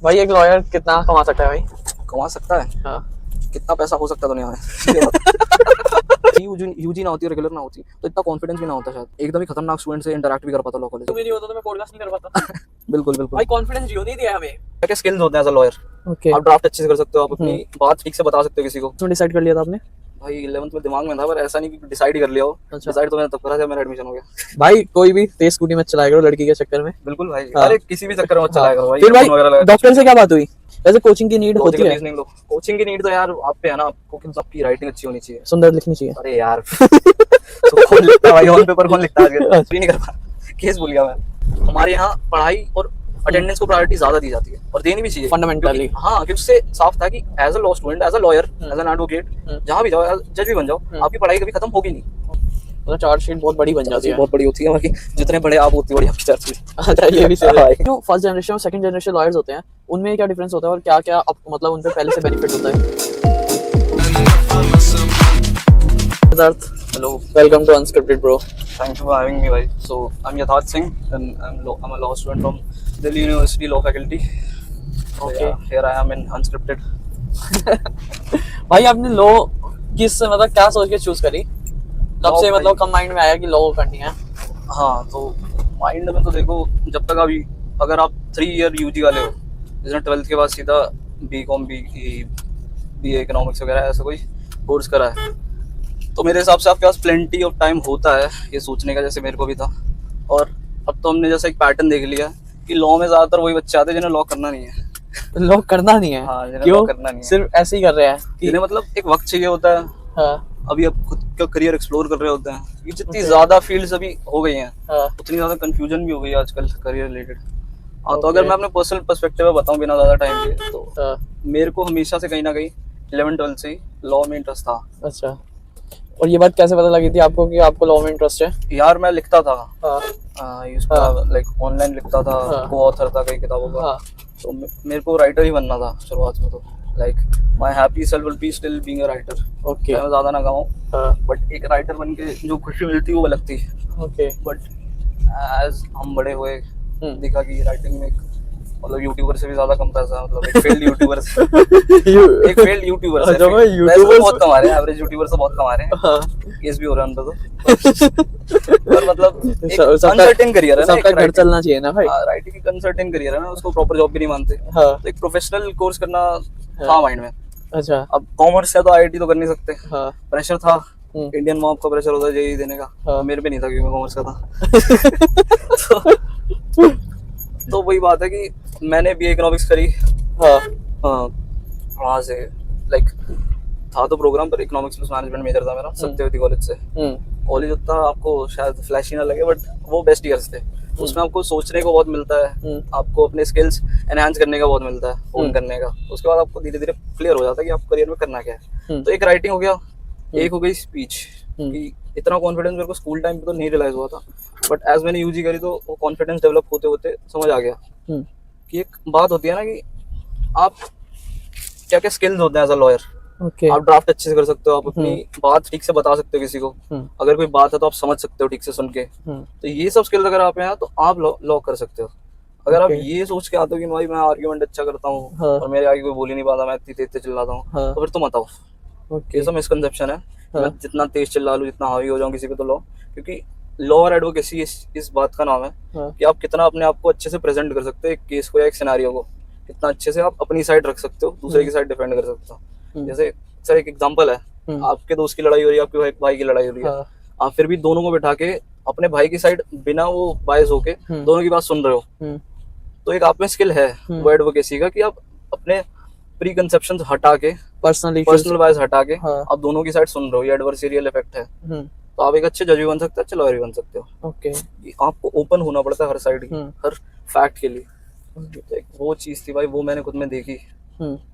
भाई एक लॉयर कितना कमा सकता है भाई? कमा सकता है? हाँ। कितना पैसा हो सकता है दुनिया में? यूजी ना होती, रेगुलर ना होती तो इतना कॉन्फिडेंस भी ना होता शायद। एकदम ही खतरनाक स्टूडेंट से इंटरेक्ट भी कर पाता लॉ कॉलेज। तुम नहीं होता तो मैं पॉडकास्ट नहीं कर पाता। बिल्कुल बिल्कुल भाई कॉन्फिडेंस जियो नहीं दिया हमें। क्या स्किल्स होते हैं एज अ लॉयर? ओके। आप ड्राफ्ट अच्छे से कर सकते हो, आप अपनी बात ठीक से बता सकते हो किसी को। तुम डिसाइड कर लिया था आपने? भाई 11th में दिमाग में था, पर ऐसा नहीं कि डिसाइड कर लिया हो। अच्छा। डिसाइड तो मैंने तब करा जब मेरा एडमिशन हो गया। भाई कोई भी तेज स्कूटी मत चलाया करो लड़की के चक्कर में। बिल्कुल भाई। हाँ। अरे किसी भी चक्कर में मत चलाया करो भाई। फिर भाई फोन वगैरह लगा- डॉक्टर से क्या बात हुई? वैसे कोचिंग की नीड होती है। कोचिंग की नीड तो यार आप पे है ना, आपको कि आपकी राइटिंग अच्छी होनी चाहिए, सुंदर लिखनी चाहिए। अरे यार तो कौन लिखता है भाई ऑन पेपर? कौन लिखता है आजकल? भी नहीं कर पा, केस भूल गया मैं। हमारे यहाँ पढ़ाई और अटेंडेंस को प्रायोरिटी ज्यादा दी जाती है और देनी भी चाहिए फंडामेंटली। हाँ, क्योंकि उससे साफ था कि as a law student, as a lawyer, as an advocate, जहाँ भी जाओ, जज भी बन जाओ, आपकी पढ़ाई कभी खत्म होगी नहीं। मतलब चार्जशीट बहुत बड़ी बन जाती है। बहुत बड़ी होती है बाकी जितने बड़े आप उतनी बड़ी आपकी चार्जशीट। अच्छा ये भी सही है। जो फर्स्ट जनरेशन और सेकंड जनरेशन लॉयर्स होते हैं उनमें क्या डिफरेंस होता है और क्या क्या मतलब उन पे पहले से बेनिफिट होता है? Siddharth, hello, welcome to unscripted bro. thank you for having me भाई। So I'm Yatharth Singh and I'm a law student from Delhi University Law Faculty. Okay. Here I am in unscripted. भाई आपने law किस मतलब क्या सोच के choose करी? कब से मतलब कब माइंड में आया कि लॉ करनी है? हाँ, तो माइंड में तो देखो, जब तक अभी अगर आप 3 ईयर यूजी वाले हो, जिसने 12th के बाद सीधा बीकॉम, बीए इकोनॉमिक्स वगैरह ऐसा कोई कोर्स करा है, तो मेरे हिसाब से आपके पास प्लेंटी ऑफ टाइम होता है ये सोचने का, जैसे मेरे को भी था। और अब तो हमने जैसा एक पैटर्न देख लिया कि लॉ में ज्यादातर वही बच्चे आते हैं जिन्हें लॉ करना नहीं है। लॉ करना नहीं है? हाँ, जिन्हें क्यों? लॉ करना नहीं है, सिर्फ ऐसे ही कर रहे हैं कि जिन्हें मतलब एक वक्त चाहिए होता है। हाँ अभी अब खुद का करियर एक्सप्लोर कर रहे होते हैं, क्योंकि जितनी ज्यादा फील्ड्स अभी हो गई हैं हाँ उतनी ज्यादा कंफ्यूजन भी हो गई है आजकल करियर रिलेटेड। हाँ, तो अगर मैं अपने पर्सनल पर्सपेक्टिव में बताऊं बिना ज्यादा टाइम के, तो हाँ। मेरे को हमेशा से कहीं ना कहीं 11th-12th से ही लॉ में इंटरेस्ट था। अच्छा, और ये बात कैसे पता लगी थी आपको कि आपको लॉ में इंटरेस्ट है? यार मैं लिखता था, हाँ लाइक ऑनलाइन लिखता था, हाँ। को ऑथर था कई किताबों का। हाँ तो मेरे को राइटर ही बनना था शुरुआत में, तो like my happy self will be still being a writer. Okay. मैं ज्यादा ना कमाऊं, हाँ बट एक राइटर बन के जो खुशी मिलती है वो अलग थी। ओके। बट एज हम बड़े हुए दिखा कि राइटिंग में मतलब यूट्यूबर से भी ज्यादा कम पैसा है, मतलब एक फेल्ड यूट्यूबर से एक फेल्ड यूट्यूबर से अच्छा, मैं वैसे यूट्यूबर तो बहुत कमा रहे हैं, एवरेज यूट्यूबर से बहुत कमा रहे हैं। हाँ। केस भी हो रहा है उन पे तो और मतलब एक सबका- अनसर्टेन करियर है ना, सबका घर चलना चाहिए ना भाई। राइटिंग एक अनसर्टेन करियर है ना, उसको प्रॉपर जॉब भी नहीं मानते। हाँ तो एक प्रोफेशनल कोर्स करना था माइंड में। अच्छा। अब कॉमर्स है तो आईआईटी तो कर नहीं सकते, हाँ प्रेशर था, इंडियन मॉब का प्रेशर होता है जेईई देने का। हाँ। मेरे पे नहीं था क्योंकि मैं कॉमर्स का था। तो वही बात है कि मैंने बीए इकोनॉमिक्स करी। हाँ वहाँ से लाइक था तो प्रोग्राम, पर इकोनॉमिक्स प्लस मैनेजमेंट मेजर था मेरा सत्यवती कॉलेज से। कॉलेज उतना आपको शायद फ्लैशी ना लगे, बट वो बेस्ट ईयर्स थे। उसमें आपको सोचने को बहुत मिलता है, आपको अपने स्किल्स एनहांस करने का बहुत मिलता है, होन करने का। उसके बाद आपको धीरे धीरे क्लियर हो जाता है कि आप करियर में करना क्या है। तो एक राइटिंग हो गया, एक हो गई स्पीच। कि इतना कॉन्फिडेंस मेरे को स्कूल टाइम पे तो नहीं रियलाइज हुआ था, बट एज मैंने यूजी करी तो वो कॉन्फिडेंस डेवलप होते होते समझ आ गया कि एक बात होती है ना कि आप क्या क्या स्किल्स होते हैं एज अ लॉयर। ओके। आप ड्राफ्ट अच्छे से कर सकते हो, आप अपनी बात ठीक से बता सकते हो किसी को, अगर कोई बात है तो आप समझ सकते हो ठीक से सुन के। तो ये सब स्किल्स अगर आप हैं तो आप लॉ कर सकते हो। अगर आप ये सोच के आते हो कि भाई मैं आर्ग्यूमेंट अच्छा करता हूँ और मेरे आगे कोई बोल ही नहीं पाता, मैं इतनी तेज चिल्लाता हूँ, तो फिर तुम बताओ। ये सब मिसकंसेप्शन है। मैं जितना तेज चिल्ला लूँ, जितना हावी हो जाऊँ किसी पे, तो लॉ, क्योंकि लॉ और एडवोकेसी इस बात का नाम है कि आप कितना अपने आप को अच्छे से प्रेजेंट कर सकते हो, एक केस को या एक सिनेरियो को कितना अच्छे से आप अपनी साइड रख सकते हो, दूसरे की साइड डिफेंड कर सकते हो। जैसे सर एक एग्जांपल है, आपके दोस्त की लड़ाई हो रही है, आपके भाई की लड़ाई हो रही है, आप फिर भी दोनों को बिठा के अपने भाई की साइड बिना वो बायस होके दोनों की बात सुन रहे हो, तो एक आप में स्किल है वो एडवोकेसी का कि आप अपने प्री कंसेप्शन हटा के, पर्सनल बायस हटा के आप दोनों की साइड सुन रहे हो। ये एडवर्सरियल इफेक्ट है। तो आप एक अच्छे जज भी बन सकते हो, अच्छे लॉयर भी बन सकते हो। ओके। आपको ओपन होना पड़ता है हर साइड की, हर फैक्ट के लिए। तो एक वो चीज थी भाई, वो मैंने खुद में देखी।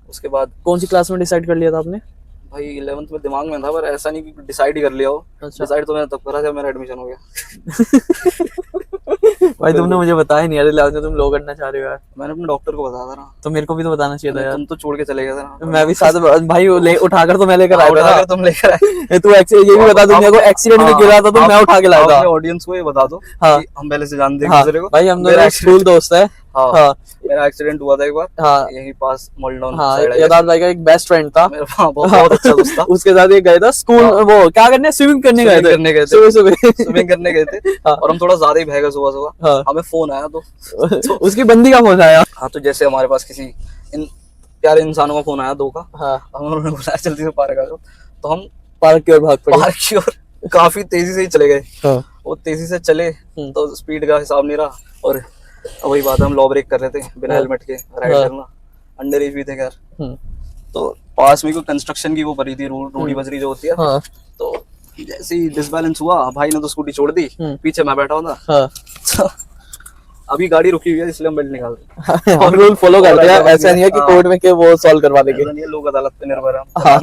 उसके बाद कौन सी क्लास में डिसाइड कर लिया था आपने? भाई 11th में दिमाग में था, पर ऐसा नहीं कि डिसाइड ही कर लिया हो। अच्छा। डिसाइड तो मैंने तब करा जब मेरा एडमिशन हो गया। भाई तुमने मुझे बताया नहीं यार, तुम लॉ करना चाह रहे हो यार। मैंने अपने डॉक्टर को बताया था ना। तो मेरे को भी तो बताना चाहिए था यार। तुम तो छोड़ के चले गए थे ना। मैं भी साथ भाई उठाकर तो मैं लेकर आया था। तुम लेकर आए। तू ये भी बता दुनिया को, एक्सीडेंट में गिरा था तो मैं उठा के लाया था। ऑडियंस को ये बता दो कि हम पहले से जानते हैं एक दूसरे को। भाई हम दोनों स्कूल दोस्त है। हाँ मेरा एक्सीडेंट हुआ था एक बार, हाँ यही पास मॉलडाउन हाँ, साइड है। यदार्थ भाई का एक बेस्ट फ्रेंड था मेरा बहुत अच्छा दोस्त था। उसके साथ ये गए था स्कूल, वो क्या करने, स्विमिंग करने गए थे, करने गए थे, सुबह सुबह स्विमिंग करने गए थे। हाँ। और हम थोड़ा ज्यादा ही भय गए सुबह सुबह। हाँ। हमें फोन आया तो उसकी बंदी का फोन आया। हाँ, तो जैसे हमारे पास किसी इन प्यारे इंसानों का फोन आया, दो का। हाँ, हम उन्होंने बुलाया जल्दी से पार्क आ जाओ, तो हम पार्क की ओर भाग पड़े। पार्क की ओर काफी तेजी से ही चले गए। हाँ। वो तेजी से चले तो स्पीड का हिसाब नहीं रहा, और वही बात है, हम लॉ ब्रेक कर रहे थे बिना हेलमेट के, राइड करना, अंडर एज भी थे खैर। तो पास में कोई कंस्ट्रक्शन की वो भरी थी, रोडी बजरी जो होती है। हाँ। तो जैसे ही डिसबैलेंस हुआ, भाई ने तो स्कूटी छोड़ दी, पीछे मैं बैठा हुआ था। हाँ। तो अभी गाड़ी रुकी हुई है, इसलिए हम बेल्ट निकाल रहे हैं। और रूल फॉलो करते हैं, ऐसा नहीं है कि कोर्ट में के वो सॉल्व करवा देंगे। ऐसा नहीं है, लोग अदालत पे निर्भर है, हाँ।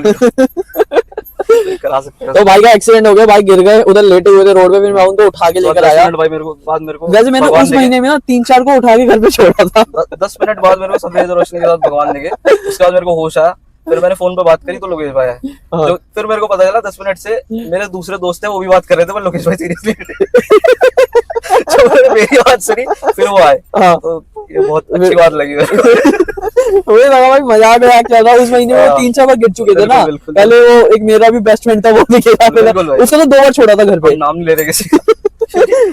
करा सकते हैं। तो भाई का एक्सीडेंट हो गया, भाई गिर गए, उधर लेटे हुए थे रोड पे, फिर मैं उनको उठा के लेकर आया। भाई मेरे को वैसे मैंने उस महीने में ना 3-4 को उठा के घर पे छोड़ा था। 10 मिनट बाद मेरे को सफेद रोशनी के साथ भगवान दिखे। उसके बाद मेरे को होश आया, फिर मैंने फोन पे बात करी तो लोकेश भाई आए। जो फिर मेरे को पता चला 10 मिनट से मेरे दूसरे दोस्त है, वो भी बात कर रहे थे, पर लोकेश भाई सीरियसली मेरी बात सुनी, फिर वो आए। तो ये बहुत अच्छी बात लगी मुझे लगा भाई मजाक है क्या था। उस महीने में 3-4 बार गिर चुके थे ना। पहले वो एक मेरा भी बेस्ट फ्रेंड था, वो भी गिरा, उसको तो 2 बार छोड़ा था घर पे। नाम नहीं ले रहे किसी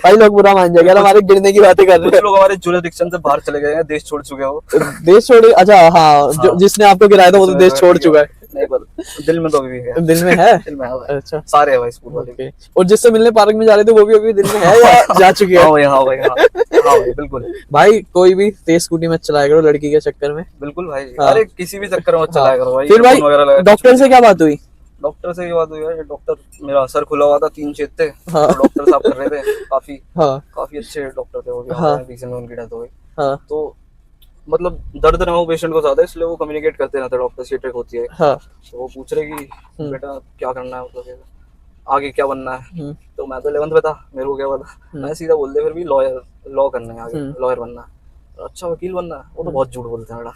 भाई लोग बुरा मान जाएंगे, हमारे गिरने की बातें कर रहे हैं। लोग हमारे जुरिसडिक्शन से बाहर चले गए हैं, देश छोड़ चुके हो। देश छोड़, अच्छा हाँ, जिसने आपको गिराया था वो तो देश छोड़ चुका है। नहीं, पर दिल में तो अभी भी है। दिल में है? दिल में है भाई। अच्छा, सारे है भाई स्कूल वाले। और जिससे मिलने पार्क में जा रहे थे वो भी अभी दिल में है या जा चुके हैं? हाँ भाई, हाँ भाई, हाँ भाई, बिल्कुल भाई। कोई भी तेज स्कूटी मत चलाया करो लड़की के चक्कर में। बिल्कुल भाई। अरे किसी भी चक्कर में मत चलाया करो भाई। फिर भाई डॉक्टर से क्या बात हुई? डॉक्टर से ये बात हुई है, डॉक्टर, मेरा सर खुला हुआ था, 3 छेद थे, तो डॉक्टर साहब कर रहे थे, काफी अच्छे डॉक्टर थे वो भी। रिसेंट में उनकी डेथ हो गई। तो मतलब दर्द ना हो पेशेंट को ज्यादा, इसलिए वो कम्युनिकेट करते रहते डॉक्टर से, ट्रिक होती है। तो वो पूछ रहे कि बेटा क्या करना है, मतलब आगे क्या बनना है। तो मैं तो 11th में था, मेरे को क्या पता। मैं सीधा बोल दिया फिर भी लॉ करना है, आगे लॉयर बनना है। अच्छा, वकील बनना है? वो तो बहुत झूठ बोलते हैं बेटा।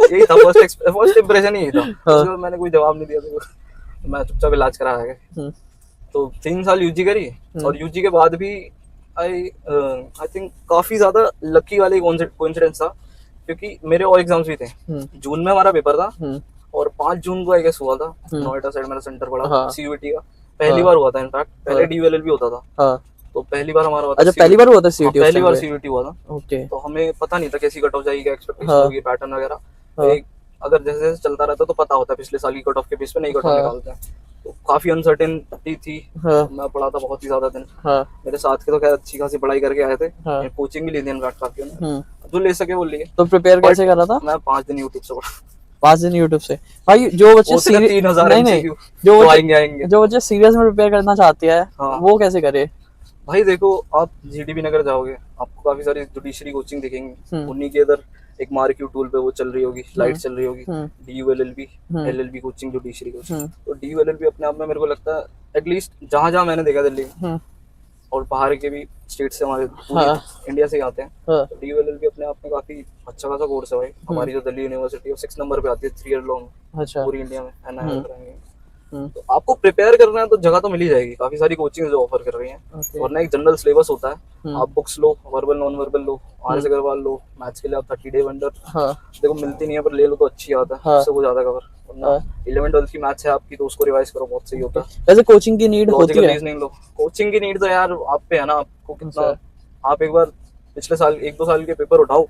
यही था फर्स्ट इंप्रेशन ही था। उसके बाद मैंने कोई जवाब नहीं दिया, तो मैं चुपचाप इलाज करा गया। तो 3 साल यूजी करी, और यूजी के बाद भी आई थिंक काफी ज्यादा लकी वाली कोइंसिडेंस था, क्योंकि मेरे और एग्जाम्स भी थे। जून में हमारा पेपर था, और 5 जून को आई गेस हुआ था। नोएडा साइड मेरा सेंटर पड़ा सीयूईटी का, पहली बार हुआ था। इनफैक्ट पहले डीयूएलएल भी होता था, तो पहली बार हमारा हुआ था। अच्छा, पहली बार हुआ था सीयूईटी? पहली बार सीयूईटी हुआ था। ओके। तो हमें पता नहीं था कैसी कट ऑफ जाएगी, क्या एक्सपेक्टेशन होगी, पैटर्न वगैरह। अगर जैसे जैसे चलता रहता तो पता होता पिछले साल की कट ऑफ के बेस पे नहीं कट ऑफ निकालते हैं। तो काफी अनसर्टेनिटी थी। मैं पढ़ा था बहुत ही ज्यादा दिन। मेरे साथ के तो खैर अच्छी खासी पढ़ाई करके आए थे, कोचिंग भी ली थी इनफैक्ट काफी, जो ले सके वो लिए। तो प्रिपेयर कैसे कर रहा था? मैं 5 दिन यूट्यूब से पढ़ा। 5 दिन यूट्यूब से? भाई जो बच्चे 3000 नहीं, जो बच्चे सीरियस में प्रिपेयर करना चाहते हैं, वो कैसे करे? भाई देखो, आप जीडीबी नगर जाओगे, आपको काफी सारी जुडिशरी कोचिंग दिखेंगी। उन्हीं के इधर एक मार्क्यू टूल पे वो चल रही होगी, लाइट चल रही होगी, डीयूएलएलबी, एलएलबी कोचिंग, जुडिशरी कोचिंग। तो डीयूएलएलबी अपने आप में मेरे को लगता है, एटलीस्ट जहाँ मैंने देखा दिल्ली और बाहर के भी स्टेट से, हमारे इंडिया से आते हैं, तो डीयूएलएलबी अपने आप में काफी अच्छा खासा कोर्स है भाई। हमारी जो दिल्ली यूनिवर्सिटी है 6 नंबर पे आती है 3 ईयर लॉन्ग पूरी इंडिया में, एनआईआर कराएंगे। तो आपको प्रिपेयर करना है तो जगह तो मिल ही जाएगी, काफी सारी कोचिंग जो ऑफर कर रही हैं। और ना एक जनरल सिलेबस होता है, आप बुक्स लो, वर्बल नॉन वर्बल लो, आरएस अग्रवाल लो, मैथ्स के लिए आप 30 डे वंडर देखो मिलती नहीं है, पर ले लो तो अच्छी आता है, उससे वो ज्यादा कवर। 11th-12th की मैथ्स है आपकी, तो उसको रिवाइज करो, बहुत सही होता है। वैसे कोचिंग की नीड होती है? रीजनिंग लो, कोचिंग की नीड तो यार आप पे है ना, आपको कितना, आप एक बार पिछले साल 1-2 साल के पेपर उठाओ,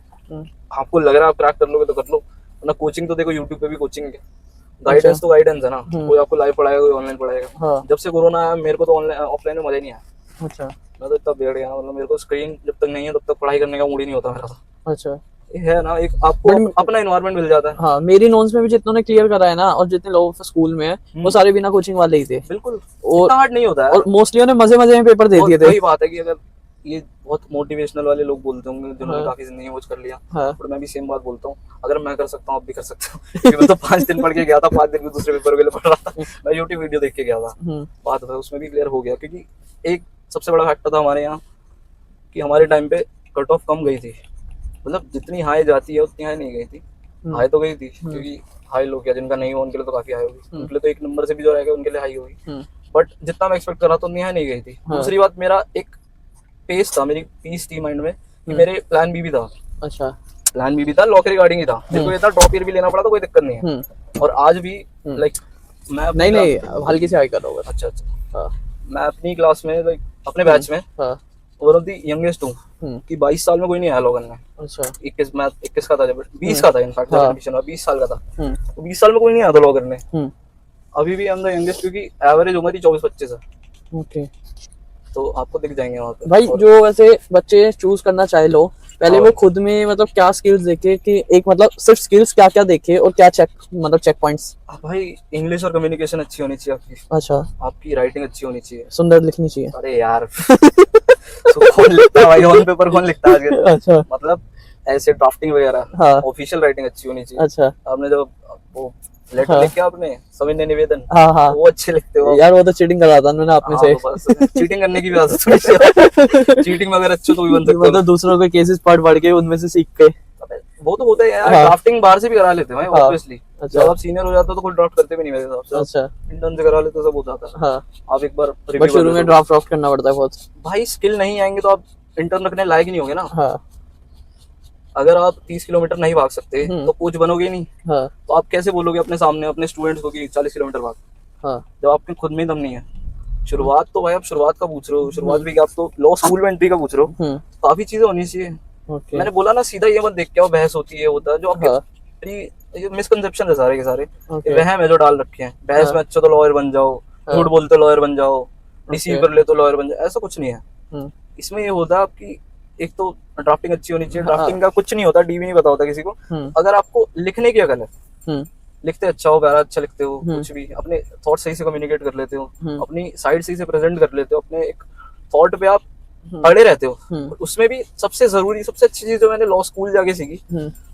आपको लग रहा है आप क्रैक कर लोगे तो कर लो, वरना कोचिंग तो देखो यूट्यूब पे भी कोचिंग है। गाइडेंस तो गाइडेंस है ना, कोई आपको लाइव पढ़ाएगा, कोई ऑनलाइन पढ़ाएगा। जब से कोरोना आया मेरे को तो ऑनलाइन ऑफलाइन में मजा नहीं आया। अच्छा। मैं तो इतना बिगड़ गया, मतलब मेरे को स्क्रीन जब तक नहीं है तब तक पढ़ाई करने का मूड ही नहीं होता मेरा। अच्छा, है ना, एक आपको अपना एनवायरनमेंट मिल जाता है। हाँ, मेरी नॉन्स में भी जितनों ने क्लियर करा है ना, और जितने लोग स्कूल में है, वो सारे बिना कोचिंग वाले ही थे। बिल्कुल, और हार्ड नहीं होता है, और मोस्टली उन्हें मजे मजे में पेपर दे दिए थे। वही बात है कि अगर ये बहुत मोटिवेशनल वाले लोग बोलते होंगे जिन्होंने काफी जिंदगी में कर लिया, और मैं भी सेम बात बोलता हूँ, अगर मैं कर सकता हूँ आप भी कर सकते हो। मैं तो 5 दिन पढ़ के गया था, 5 दिन में दूसरे पेपर के लिए पढ़ रहा था। मैं यूट्यूब वीडियो देख के गया था, बात था उसमें भी क्लियर हो गया। क्योंकि एक सबसे बड़ा फैक्टर था हमारे यहाँ कि हमारे टाइम पे कट ऑफ कम गई थी, मतलब जितनी हाई जाती है उतनी हाई नहीं गई थी। हाई तो गई थी, क्योंकि हाई लोग क्या जिनका नहीं हुआ उनके लिए तो काफी हाई होगी, उनके लिए तो 1 नंबर से भी जो रहेगा उनके लिए हाई होगी, बट जितना मैं एक्सपेक्ट कर रहा था उतनी हाई नहीं गई थी। दूसरी बात, मेरा एक पेस था, मेरी पीस थी माइंड में कि मेरे प्लान बी भी था अच्छा, प्लान भी था, लॉ के रिगार्डिंग ही था। मेरे को ये था ड्रॉप ईयर भी लेना पड़ा तो कोई दिक्कत नहीं है। और आज भी लाइक मैं नहीं हल्की से हाई कर रहा हूँ। अच्छा अच्छा, हाँ, मैं अपनी क्लास में लाइक अपने बैच में हाँ, वन ऑफ द यंगेस्ट हूँ कि 22 साल में कोई नहीं आया लॉ करने। अच्छा, 21 मैं 21 का था जब 20 का था इनफैक्ट जब हाँ। एडमिशन हुआ 20 साल का था। तो 20 साल में कोई नहीं आया था लॉ करने। अभी भी आई एम द यंगेस्ट क्योंकि एवरेज उम्र ही 24-25 है। ओके तो आपको दिख जाएंगे वहाँ पे। भाई, जो वैसे बच्चे चूज करना चाहे लो, पहले वो खुद में मतलब क्या स्किल्स देखे कि एक मतलब सिर्फ स्किल्स क्या क्या देखे और क्या चेक पॉइंट्स। भाई इंग्लिश और कम्युनिकेशन अच्छी होनी चाहिए आपकी। अच्छा, आपकी राइटिंग अच्छी होनी चाहिए, सुंदर लिखनी चाहिए। अरे यार तो कौन लिखता है भाई ऑन पेपर, कौन लिखता है आजकल? अच्छा, मतलब ऐसे ड्राफ्टिंग वगैरह, हाँ, ऑफिशियल राइटिंग अच्छी होनी चाहिए। अच्छा, आपने जब वो लेटर हाँ, लिखे आपने सविनय निवेदन, हाँ, हाँ, वो अच्छे लिखते हो यार वो तो चीटिंग कराता मैंने आप में से। चीटिंग करने की भी आदत थोड़ी सी है। चीटिंग में अगर अच्छे तो भी बन सकते हो। मतलब दूसरों के केसेस पढ़ के उनमें से सीख के। वो तो होता है यार, हाँ। ड्राफ्टिंग बाहर से भी करा लेते हैं भाई ऑब्वियसली। अच्छा, जब आप सीनियर हो जाते हो तो कोई ड्राफ्ट करते भी नहीं मेरे हिसाब से। अच्छा, इंटर्न से करा लेते तो सब हो जाता है। हाँ, आप एक बार बट रिव्यू शुरू में ड्राफ्ट करना पड़ता है बहुत। भाई स्किल नहीं आएंगे तो आप इंटर्न रखने लायक नहीं होंगे ना। हाँ, अगर आप 30 किलोमीटर नहीं भाग सकते तो कोच बनोगे ही नहीं। हाँ, तो आप कैसे बोलोगे अपने सामने अपने स्टूडेंट्स को कि 40 किलोमीटर भाग, हाँ, जब आपके खुद में दम नहीं है। शुरुआत तो भाई आप शुरुआत का पूछ रहे हो, शुरुआत भी क्या, आप तो लॉ स्कूल में एंट्री का पूछ रहे हो। काफी चीजें होनी चाहिए। ओके, मैंने बोला ना, सीधा ये मत देख के आओ बहस होती है होता है जो आपके मिसकंसेप्शन है सारे के सारे, वहम है जो डाल रखे हैं। बहस में अच्छा तो लॉयर बन जाओ, झूठ बोलते लॉयर बन जाओ, रिसीव कर ले तो लॉयर बन जाओ, ऐसा कुछ नहीं है। इसमें ये होता है आपकी एक तो ड्राफ्टिंग अच्छी होनी चाहिए। ड्राफ्टिंग का कुछ नहीं होता, डी भी नहीं पता होता किसी को। अगर आपको लिखने की अकल है, लिखते अच्छा हो, प्यारा अच्छा लिखते हो, कुछ भी अपने थॉट सही से कम्युनिकेट कर लेते हो, अपनी साइड सही से प्रेजेंट कर लेते हो, अपने एक थॉट पे आप अड़े रहते हो। उसमें भी सबसे जरूरी सबसे अच्छी चीज जो मैंने लॉ स्कूल जाके सीखी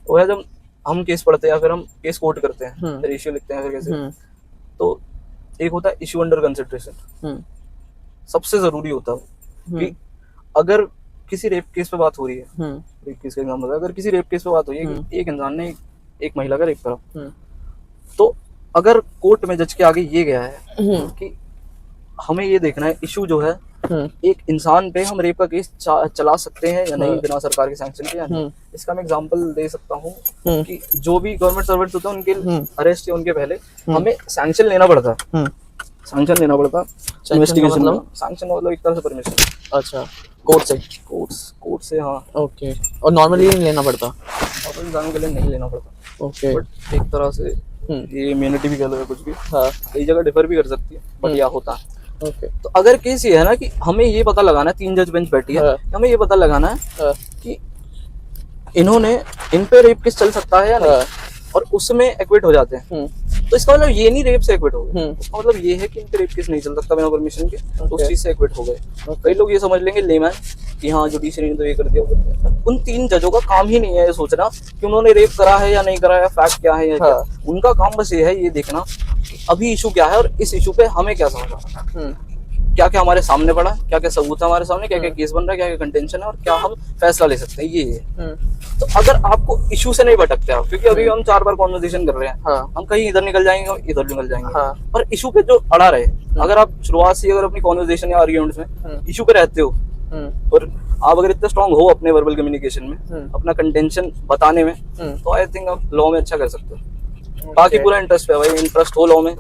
वो है जब हम केस पढ़ते हैं या फिर हम केस कोट करते हैं, रेशियो लिखते हैं फिर कैसे, तो एक होता है इशू अंडर कंसिडरेशन। सबसे जरूरी होता है कि अगर किसी रेप केस पे बात हो रही है, रेप केस का एग्जांपल, अगर किसी रेप केस पे बात हो रही है कि एक इंसान ने एक महिला का रेप करा, तो अगर कोर्ट में जज के आगे ये गया है कि हमें ये देखना है इशू जो है एक इंसान पे हम रेप का केस चला सकते हैं या नहीं बिना सरकार के सैंक्शन के या नहीं। इसका मैं एग्जांपल दे सकता हूँ कि जो भी गवर्नमेंट सर्वेंट्स होते हैं उनके अरेस्ट या उनके पहले हमें सैंक्शन लेना पड़ता है। सैंक्शन लेना पड़ता है इन्वेस्टिगेशन में। सैंक्शन मतलब एक तरह से परमिशन। अच्छा, कोर्ट से हाँ। ओके, और नॉर्मली नहीं लेना पड़ता, और एग्जाम के लिए नहीं लेना पड़ता। ओके, बट एक तरह से ये इम्यूनिटी भी कह लो या कुछ भी, हाँ, कई जगह डिफर भी कर सकती है, बट यह होता है। ओके, तो अगर केस ये है ना कि हमें ये पता लगाना है, 3 जज बेंच बैठी है, हमें ये पता लगाना है कि इन्होंने इन पे रेप केस चल सकता है या नहीं, और उसमें एक्विट हो जाते हैं, तो इसका मतलब ये नहीं रेप से एक्विट हो गए, इसका मतलब ये है कि इन पे रेप केस नहीं चल सकता बिना परमिशन के, तो उस चीज से एक्विट हो गए। कई लोग ये समझ लेंगे लेमैन कि हाँ जुडिशरी ने तो ये कर दिया, वो कर दिया। उन 3 जजों का काम ही नहीं है ये सोचना कि उन्होंने रेप करा है या नहीं करा है, फैक्ट क्या है या क्या। उनका काम बस ये है ये देखना कि अभी इशू क्या है और इस इशू पे हमें क्या समझना, क्या क्या हमारे सामने पड़ा, क्या क्या सबूत है हमारे सामने, क्या क्या केस बन रहा है, क्या क्या कंटेंशन है और क्या हम फैसला ले सकते हैं, ये है। तो अगर आपको इशू से नहीं भटकते आप, क्योंकि अभी हम 4 बार कॉन्वर्सेशन कर रहे हैं, हम कहीं इधर निकल जाएंगे इधर निकल जाएंगे, पर इशू पे जो अड़ा रहे, अगर आप शुरुआत से अगर अपनी कॉन्वर्सेशन या आर्ग्यूमेंट्स में इशू पे रहते हो और आप अगर इतने स्ट्रांग हो अपने वर्बल कम्युनिकेशन में, अपना कंटेंशन बताने में, तो आई थिंक आप लॉ में अच्छा कर सकते हो। बाकी पूरा इंटरेस्ट है भाई, इंटरेस्ट हो लॉ में,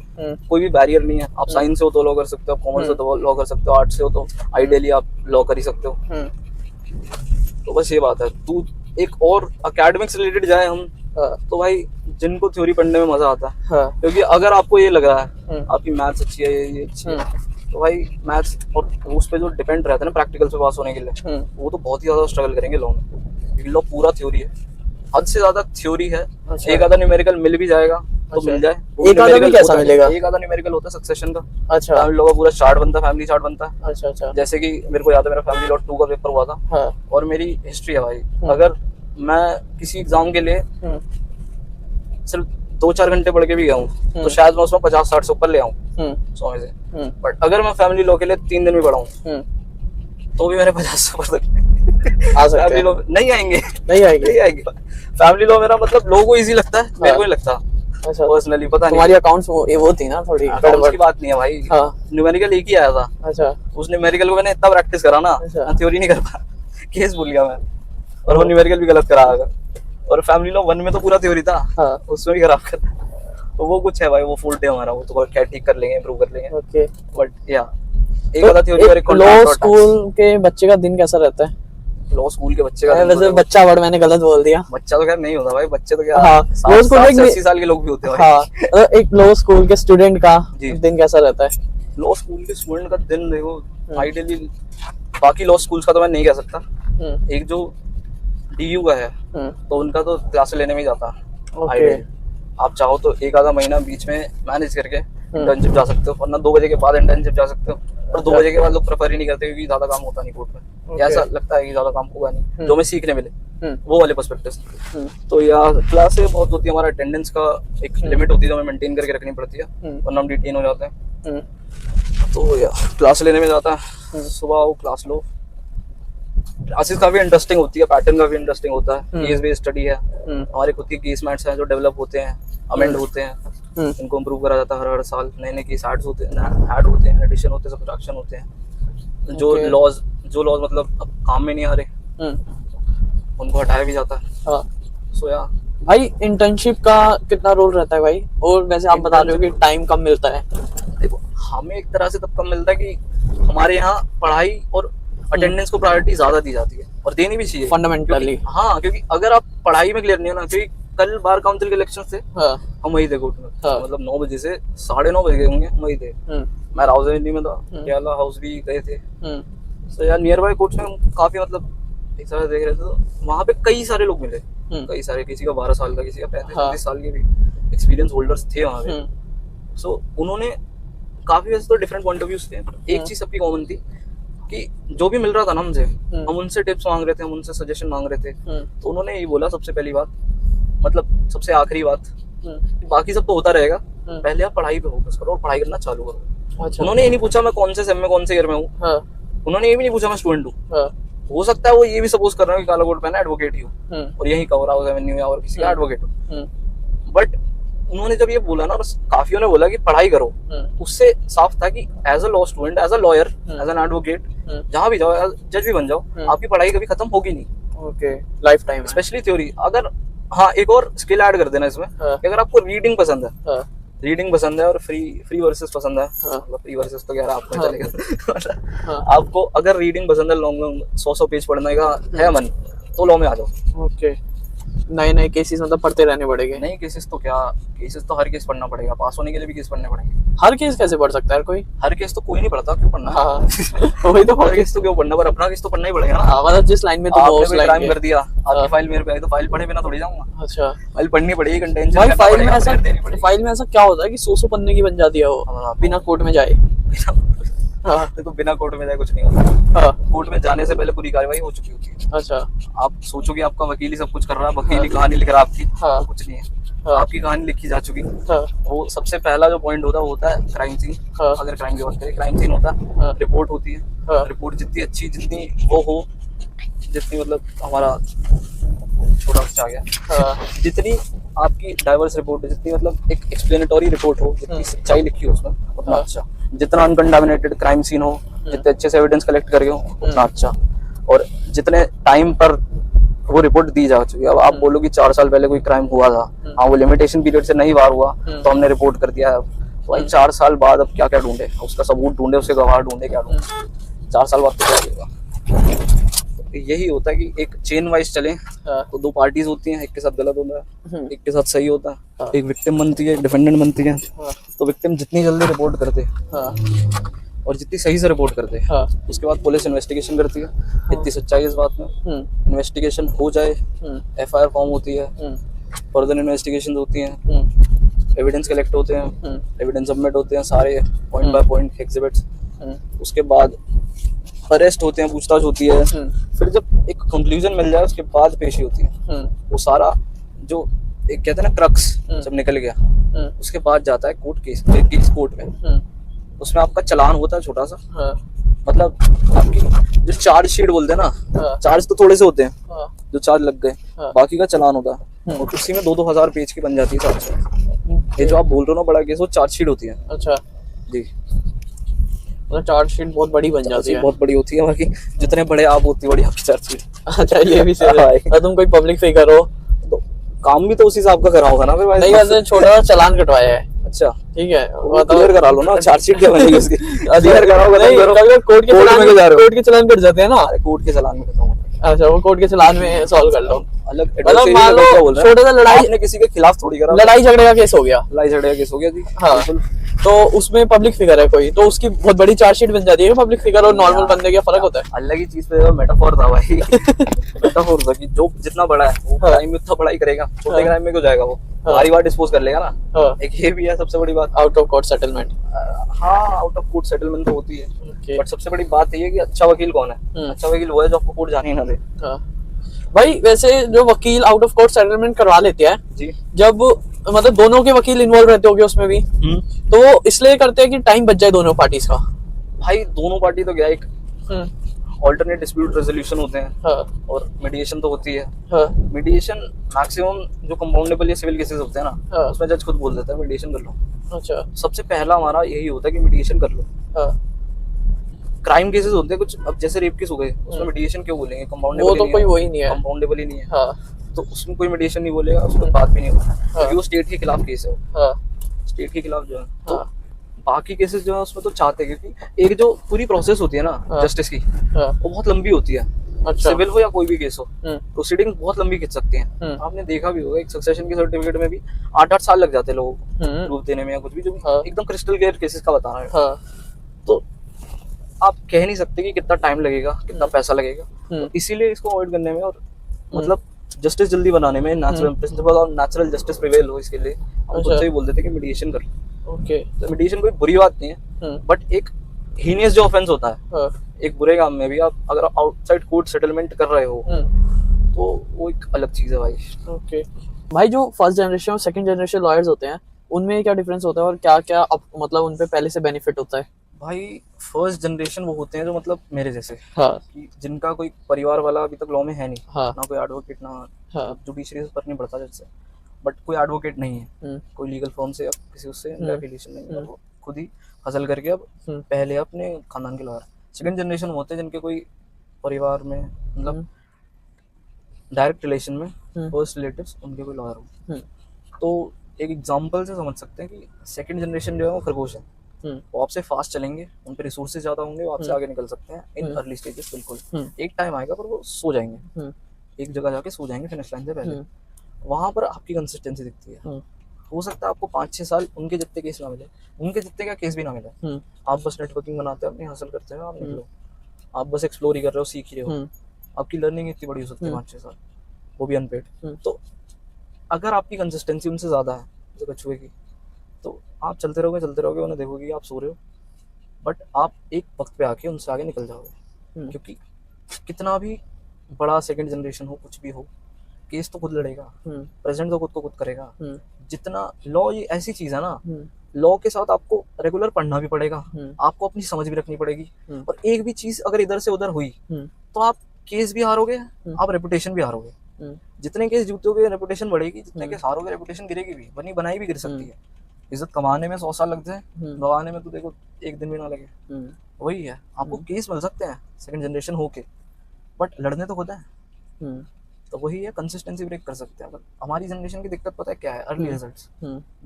कोई भी बैरियर नहीं है। आप साइंस से हो तो लॉ कर सकते हो, आप कॉमर्स से तो लॉ कर सकते हो, आर्ट्स से हो तो आइडियली आप लॉ कर ही सकते हो। तो बस ये बात है। तू एक और एकेडमिक्स रिलेटेड जाए हम, तो भाई जिनको थ्योरी पढ़ने में मजा आता है, क्योंकि अगर आपको ये लग रहा है आपकी मैथ्स अच्छी है, ये अच्छी है, तो भाई मैथ्स और उस पे जो डिपेंड रहता है ना प्रैक्टिकल पे पास होने के लिए, वो तो बहुत ही ज्यादा स्ट्रगल करेंगे लॉ में। लॉ पूरा थ्योरी है, हद से ज्यादा थ्योरी है। एक आधा न्यूमेरिकल मिल भी जाएगा तो मिल जाए, एक आधा भी कैसा मिलेगा, एक आधा न्यूमेरिकल होता है सक्सेशन का। अच्छा, फैमिली लॉ का पूरा चार्ट बनता है, फैमिली चार्ट बनता है। अच्छा अच्छा, जैसे कि मेरे को याद है मेरा फैमिली लॉ 2 का पेपर हुआ था, और मेरी हिस्ट्री है भाई। अगर मैं किसी एग्जाम के लिए सिर्फ 2-4 घंटे पढ़ के भी गया हूँ तो शायद मैं उसमें 50-60 से ऊपर ले आऊँ 100 में से। बट अगर मैं फैमिली लॉ के लिए 3 दिन भी पढ़ा हूँ तो भी मेरे 50 से ऊपर तक आ सकते हैं। नहीं आएंगे फैमिली लॉ मेरा मतलब लोगों को इजी लगता है, मेरे को नहीं लगता। अच्छा, पर्सनली पता नहीं, तुम्हारी अकाउंट्स वो थी ना थोड़ी, अकाउंट्स की बात नहीं है भाई। न्यूमेरिकल एक ही आया था। अच्छा, उस न्यूमेरिकल को मैंने इतना प्रैक्टिस करा ना, थ्योरी नहीं कर पाया, केस भूल गया मैं। और वो न्यूमेरिकल भी गलत करा आएगा। और फैमिली लॉ 1 में तो पूरा थ्योरी था, हाँ। उसमें भी खराब कर। तो वो कुछ है भाई, वो फुल डे हमारा, वो तो क्या ठीक कर लेंगे, इम्प्रूव कर लेंगे। ओके। बट या एक आधा थ्योरी और एक लॉ स्कूल के बच्चे का दिन कैसा रहता है? लॉ स्कूल के बच्चे का वैसे बच्चा वर्ड मैंने गलत बोल दिया। बच्चा तो खैर नहीं होता भाई, बच्चे तो क्या हाँ, लॉ स्कूल में 80 साल के लोग भी होते हैं। हाँ, एक लॉ स्कूल के स्टूडेंट का दिन कैसा रहता है? लॉ स्कूल के स्टूडेंट का दिन देखो आइडियली, बाकी लॉ स्कूल्स का तो मैं नहीं कह सकता, एक जो डीयू का है तो उनका तो क्लास लेने में ही जाता है। आप चाहो तो एक आधा महीना बीच में मैनेज करके इंटर्नशिप जा सकते हो, वरना 2 बजे के बाद इंटर्नशिप जा सकते हो। और 2 बजे के बाद लोग प्रेफर ही नहीं करते क्योंकि ज्यादा काम होता नहीं कोर्ट में, ऐसा लगता है कि ज्यादा काम होगा नहीं, जो हमें सीखने मिले वो वाले पर्सपेक्टिव। तो यार क्लासें बहुत होती है, हमारा अटेंडेंस का एक लिमिट होती है जो हमें मेंटेन करके रखनी पड़ती है, वरना हम डिटेन हो जाते हैं। तो यार क्लास लेने में जाता है, सुबह आओ क्लास लो। क्लासेस काफी इंटरेस्टिंग होती है, पैटर्न काफी इंटरेस्टिंग होता है, केस बेस्ड स्टडी है, हमारे खुद के केस मैट्स हैं जो डेवलप होते हैं, अमेंड होते हैं, इनको इम्प्रूव करा जाता है हर साल। नए नए केस ऐड होते हैं, एडिशन होते हैं, सब्ट्रैक्शन होते हैं। जो लॉज मतलब अब काम में नहीं आ रहे उनको हटाया भी जाता है। सो या भाई इंटर्नशिप का कितना रोल रहता है भाई? और वैसे आप बता रहे हो कि टाइम कम मिलता है। देखो हमें एक तरह से तब कम मिलता है कि हमारे यहाँ पढ़ाई और अटेंडेंस को प्रायोरिटी ज्यादा दी जाती है, और देनी भी चाहिए फंडामेंटली। हाँ, क्योंकि अगर आप पढ़ाई में क्लियर नहीं हो ना, क्योंकि कल बार काउंसिल के इलेक्शन थे, हम वही थे कोर्ट में, मतलब 9 बजे से 9:30 बजे होंगे वही थे। मैं राउज़ेवली में था, केरला हाउस भी गए थे। तो यार नियर बाय कोर्ट में हम काफी मतलब एक तरह देख रहे थे, तो वहाँ पे कई सारे लोग मिले, कई सारे, किसी का 12 साल का, किसी का 35-36 साल के भी एक्सपीरियंस होल्डर्स थे वहाँ पे। सो उन्होंने काफी वैसे तो डिफरेंट पॉइंट ऑफ व्यूज थे, एक चीज सबकी कॉमन थी कि जो भी मिल रहा था ना हमसे, हम उनसे टिप्स मांग रहे थे, हम उनसे सजेशन मांग रहे थे। तो उन्होंने ये बोला सबसे पहली बात, मतलब सबसे आखिरी बात, बाकी सब तो होता रहेगा, पहले आप पढ़ाई पे फोकस करो और पढ़ाई करना चालू करो। अच्छा। उन्होंने ये नहीं पूछा मैं कौन से सेम में कौन से ईयर में हूँ, उन्होंने ये भी नहीं पूछा मैं स्टूडेंट हूँ। हो सकता है वो ये भी सपोज कर रहे हो कि काला कोट पहना एडवोकेट ही हूँ और यही कवर हाउस एवेन्यू या और किसी का एडवोकेट हूँ। बट उन्होंने जब ये बोला ना, बस काफियों ने बोला कि पढ़ाई करो, उससे साफ था कि as a law student, as a lawyer, as an advocate, जहां भी जाओ, जज भी बन जाओ, आपकी पढ़ाई कभी खत्म होगी नहीं। Okay, life time, specially theory. अगर हाँ एक और स्किल ऐड कर देना इसमें, अगर आपको रीडिंग पसंद है, रीडिंग पसंद है और फ्री वर्सेस पसंद है, मतलब फ्री वर्सेस तो क्या रहा आपको चलेगा। आपको अगर रीडिंग पसंद है, लॉन्ग 100 पेज पढ़ने का है मन, तो लॉ में आ जाओ। ओके, नए केसेस मतलब पढ़ते रहने पड़ेंगे। नए केसेस तो क्या, केसेस तो हर केस पढ़ना पड़ेगा, पास होने के लिए भी केस पढ़ने पड़ेंगे। हर केस कैसे पढ़ सकता है कोई? हर केस तो कोई नहीं पढ़ता, क्यों पढ़ना? वही तो, हर केस तो क्यों पढ़ना, पर अपना केस तो पढ़ना ही पड़ेगा ना। मतलब जिस लाइन में तो आपने कोई क्राइम कर दिया, आपकी फाइल मेरे पे आई तो फाइल पढ़े बिना थोड़ी जाऊंगा। अच्छा, फाइल पढ़नी पड़ेगी, कंटेंट भाई फाइल में ऐसा क्या होता है कि 100 पन्ने की बन जाती है वो बिना कोर्ट में जाए? देखो बिना कोर्ट में जाए कुछ नहीं होता। कोर्ट में जाने से पहले पूरी कार्रवाई हो चुकी होती है। अच्छा, आप सोचो कि आपका वकील ही सब कुछ कर रहा है, वकील ही कहानी लिख रहा है आपकी, तो कुछ नहीं है, आपकी कहानी लिखी जा चुकी। वो सबसे पहला जो पॉइंट होता है वो होता है क्राइम सीन। अगर क्राइम की बात करें, क्राइम सीन होता है, रिपोर्ट होती है, रिपोर्ट जितनी अच्छी, जितनी वो हो, जितनी मतलब हमारा छोटा बच्चा आ गया, जितनी आपकी डाइवर्स रिपोर्ट, जितनी मतलब एक एक्सप्लेनेटरी रिपोर्ट हो, जितनी सच्चाई लिखी हो उसमें, उतना अच्छा। जितना अनकंटामिनेटेड क्राइम सीन हो, जितने अच्छे से एविडेंस कलेक्ट करके हो, उतना अच्छा। और जितने टाइम पर वो रिपोर्ट दी जा चुकी है। अब आप बोलो कि 4 साल पहले कोई क्राइम हुआ था, हाँ वो लिमिटेशन पीरियड से नहीं बाहर हुआ तो हमने रिपोर्ट कर दिया है, तो भाई 4 साल बाद अब क्या क्या ढूंढे, उसका सबूत ढूंढे, उसके गवाह ढूंढे, क्या ढूंढे, 4 साल बाद तो क्या होगा। यही होता है कि एक चेन वाइज चले, तो 2 पार्टीज होती हैं, एक के साथ गलत होता है, एक के साथ सही होता है, एक विक्टिम बनती है, डिफेंडेंट बनती है। तो विक्टिम जितनी जल्दी रिपोर्ट करते और जितनी सही से रिपोर्ट करते, उसके बाद पुलिस इन्वेस्टिगेशन करती है। इतनी सच्चाई इस बात में, इन्वेस्टिगेशन हो जाए, FIR फॉर्म होती है, फर्दर इन्वेस्टिगेशन होती हैं, एविडेंस कलेक्ट होते हैं, एविडेंस सबमिट होते हैं, सारे पॉइंट बाय पॉइंट एग्जिबिट्स, उसके बाद अरेस्ट होते हैं, पूछताछ होती है, फिर जब एक कंक्लूजन मिल जाए उसके बाद पेशी होती है। वो सारा जो एक कहते हैं ना क्रक्स जब निकल गया, उसके बाद जाता है कोर्ट केस कोर्ट में। उसमें आपका चलान होता है छोटा सा, मतलब आपकी जो चार्ज शीट बोलते हैं ना, चार्ज तो थोड़े से होते हैं जो चार्ज लग गए, बाकी का चलान होता है, और उसी में 2-2 हजार पेज की बन जाती है चार्ज। ये जो आप बोल रहे हो ना बड़ा केस, वो चार्ज शीट होती है। अच्छा जी, चार्ज शीट बहुत बड़ी बन जाती है, बहुत बड़ी होती है, बाकी जितने बड़े आप होती है बड़ी आपकी चार्ज शीट। अच्छा ये भी सही हाँ है। तो तुम कोई पब्लिक फिगर हो तो काम भी तो उसी हिसाब का करा होगा ना फिर भाई। नहीं, वैसे छोटा सा चालान कटवाया है। अच्छा ठीक है, वो क्लियर करा लो ना, चार्जशीट क्या बनेगी उसकी। क्लियर कराओ, नहीं, करो कभी कोर्ट के कोर्ट चालान, में क्यों जा रहे हो? कोर्ट के चालान कट जाते हैं ना। अरे कोर्ट के चालान में बताऊँ अच्छा, वो कोर्ट के चालान में सॉल्व कर लो। अलग मतलब मान लो छोटा सा लड़ाई, आपने किसी के खिलाफ थोड़ी करा, लड़ाई झगड़े का केस हो गया, लड़ाई झगड़े का केस हो गया जी। हाँ, बिल्कुल। तो उसमें पब्लिक फिगर है कोई, तो उसकी बहुत बड़ी चार्जशीट बन जाती है। पब्लिक फिगर और नॉर्मल बंदे का फर्क होता है। अलग ही चीज पे मेटाफोर था भाई। मेटाफोर था कि जो जितना बड़ा है वो क्राइम में उतना बड़ा ही करेगा, छोटे क्राइम में क्यों जाएगा वो, हमारी बात डिस्पोज कर लेगा ना। एक ये भी है सबसे बड़ी बात, आउट ऑफ कोर्ट सेटलमेंट। हाँ आउट ऑफ कोर्ट सेटलमेंट तो होती है, बट सबसे बड़ी बात ये है कि अच्छा वकील कौन है। अच्छा वकील वो है जो आपको कोर्ट जाने ही ना दे। भाई वैसे जो वकील आउट ऑफ कोर्ट सेटलमेंट करवा लेते हैं जी, जब मतलब दोनों के वकील इन्वॉल्व रहते होंगे उसमें भी, तो वो इसलिए करते हैं कि टाइम बच जाए दोनों पार्टीज का। भाई दोनों पार्टी तो क्या, एक ऑल्टरनेट डिस्प्यूट रेजोल्यूशन होते हैं, हाँ, और मीडिएशन तो होती है। हाँ, मीडिएशन मैक्सिमम जो कंपाउंडेबल या सिविल केसेस होते हैं ना, हाँ, उसमें जज खुद बोल देता है मीडिएशन कर लो। अच्छा, सबसे पहला हमारा यही होता है कि मीडिएशन कर लो। हाँ, क्राइम केसेस होते हैं कुछ, अब जैसे रेप केस हो गए, उसमें मीडिएशन क्यों बोलेंगे, कंपाउंडेबल वो तो कोई वही नहीं है, कंपाउंडेबल ही नहीं है, हाँ, तो उसमें कोई मीडिएशन नहीं बोलेगा, उसमें बात भी नहीं होगा, क्योंकि वो स्टेट के खिलाफ केस है, हाँ, स्टेट के खिलाफ जो है। तो हाँ, बाकी केसेस जो है उसमें तो चाहते हैं, क्योंकि एक जो पूरी प्रोसेस होती है ना जस्टिस की, हाँ, वो बहुत लंबी होती है। अच्छा, सिविल हो या कोई भी केस हो, प्रोसीडिंग बहुत लंबी खिंच सकती हैं। आपने देखा भी होगा, एक सक्सेशन के सर्टिफिकेट में भी 8-8 साल लग जाते हैं लोगों को प्रूफ देने में, या कुछ भी, जो एकदम क्रिस्टल क्लियर केसेस का बता रहा है। तो आप कह नहीं सकते कि कितना टाइम लगेगा, कितना पैसा लगेगा, तो इसीलिए इसको अवॉइड करने में और मतलब जस्टिस जल्दी बनाने में, नेचुरल प्रिंसिपल और नेचुरल जस्टिस प्रिवेल हो, इसके लिए हम खुद से ही बोल देते हैं कि मीडिएशन कर लो। ओके, तो मीडिएशन कोई बुरी बात नहीं है, बट एक हीनियस जो ऑफेंस होता है, एक बुरे काम में भी आप अगर आउटसाइड कोर्ट सेटलमेंट कर रहे हो, तो वो एक अलग चीज है भाई। ओके भाई, जो फर्स्ट जनरेशन और सेकंड जनरेशन लॉयर्स होते हैं उनमें क्या डिफरेंस होता है, और क्या क्या मतलब उन पे पहले से बेनिफिट होता है? भाई फर्स्ट जनरेशन वो होते हैं जो मतलब मेरे जैसे, हाँ, कि जिनका कोई परिवार वाला अभी तक लॉ में है नहीं, हाँ, ना कोई एडवोकेट, ना हाँ, जुडिशरी से फर्क नहीं पड़ता जैसे, बट कोई एडवोकेट नहीं है, कोई लीगल फर्म से अब किसी उससे एफिलिएशन नहीं है, वो खुद ही हसल करके अब पहले अपने खानदान के लॉयर। सेकंड जनरेशन होते हैं जिनके कोई परिवार में मतलब डायरेक्ट रिलेशन में फर्स्ट रिलेटिव्स उनके कोई लॉयर हो। तो एक एग्जांपल से समझ सकते हैं कि सेकंड जनरेशन जो है वो खरगोश है, वो आपसे फास्ट चलेंगे, उन पे रिसोर्सेज ज्यादा होंगे, वो आपसे आगे निकल सकते हैं इन अर्ली स्टेजेस। बिल्कुल एक टाइम आएगा पर वो सो जाएंगे, एक जगह जाके सो जाएंगे फिनिश लाइन से पहले, वहां पर आपकी कंसिस्टेंसी दिखती है। हो सकता है आपको 5-6 साल उनके जितने केस ना मिले, उनके जितने का केस भी ना मिले, आप बस नेटवर्किंग बनाते हो, अपनी हासिल करते हो, आप निकलो, आप बस एक्सप्लोर ही कर रहे हो, सीख ही रहे हो, आपकी लर्निंग इतनी बड़ी हो सकती है 5-6 साल, वो भी अनपेड। तो अगर आपकी कंसिस्टेंसी उनसे ज्यादा है जो कछुए की, तो आप चलते रहोगे, उन्हें देखोगे कि आप सो रहे हो, बट आप एक वक्त पे आके उनसे आगे निकल जाओगे, क्योंकि कितना भी बड़ा सेकंड जनरेशन हो, कुछ भी हो, केस तो खुद लड़ेगा, प्रेजेंट तो खुद को खुद करेगा। जितना लॉ, ये ऐसी चीज है ना, लॉ के साथ आपको रेगुलर पढ़ना भी पड़ेगा, आपको अपनी समझ भी रखनी पड़ेगी, और एक भी चीज अगर इधर से उधर हुई तो आप केस भी हारोगे, आप रेपुटेशन भी हारोगे। जितने केस जीतोगे रेपुटेशन बढ़ेगी, जितने केस हारोगे रेपुटेशन गिरेगी भी, बनी बनाई भी गिर सकती है। इज्जत कमाने में 100 साल लग जाए, गवाने में तो देखो एक दिन भी ना लगे। वही है, आपको केस मिल सकते हैं सेकंड जनरेशन होके, बट लड़ने तो खुद है। तो वही है, कंसिस्टेंसी ब्रेक कर सकते हैं। अगर हमारी जनरेशन की दिक्कत पता है क्या है, अर्ली रिजल्ट्स,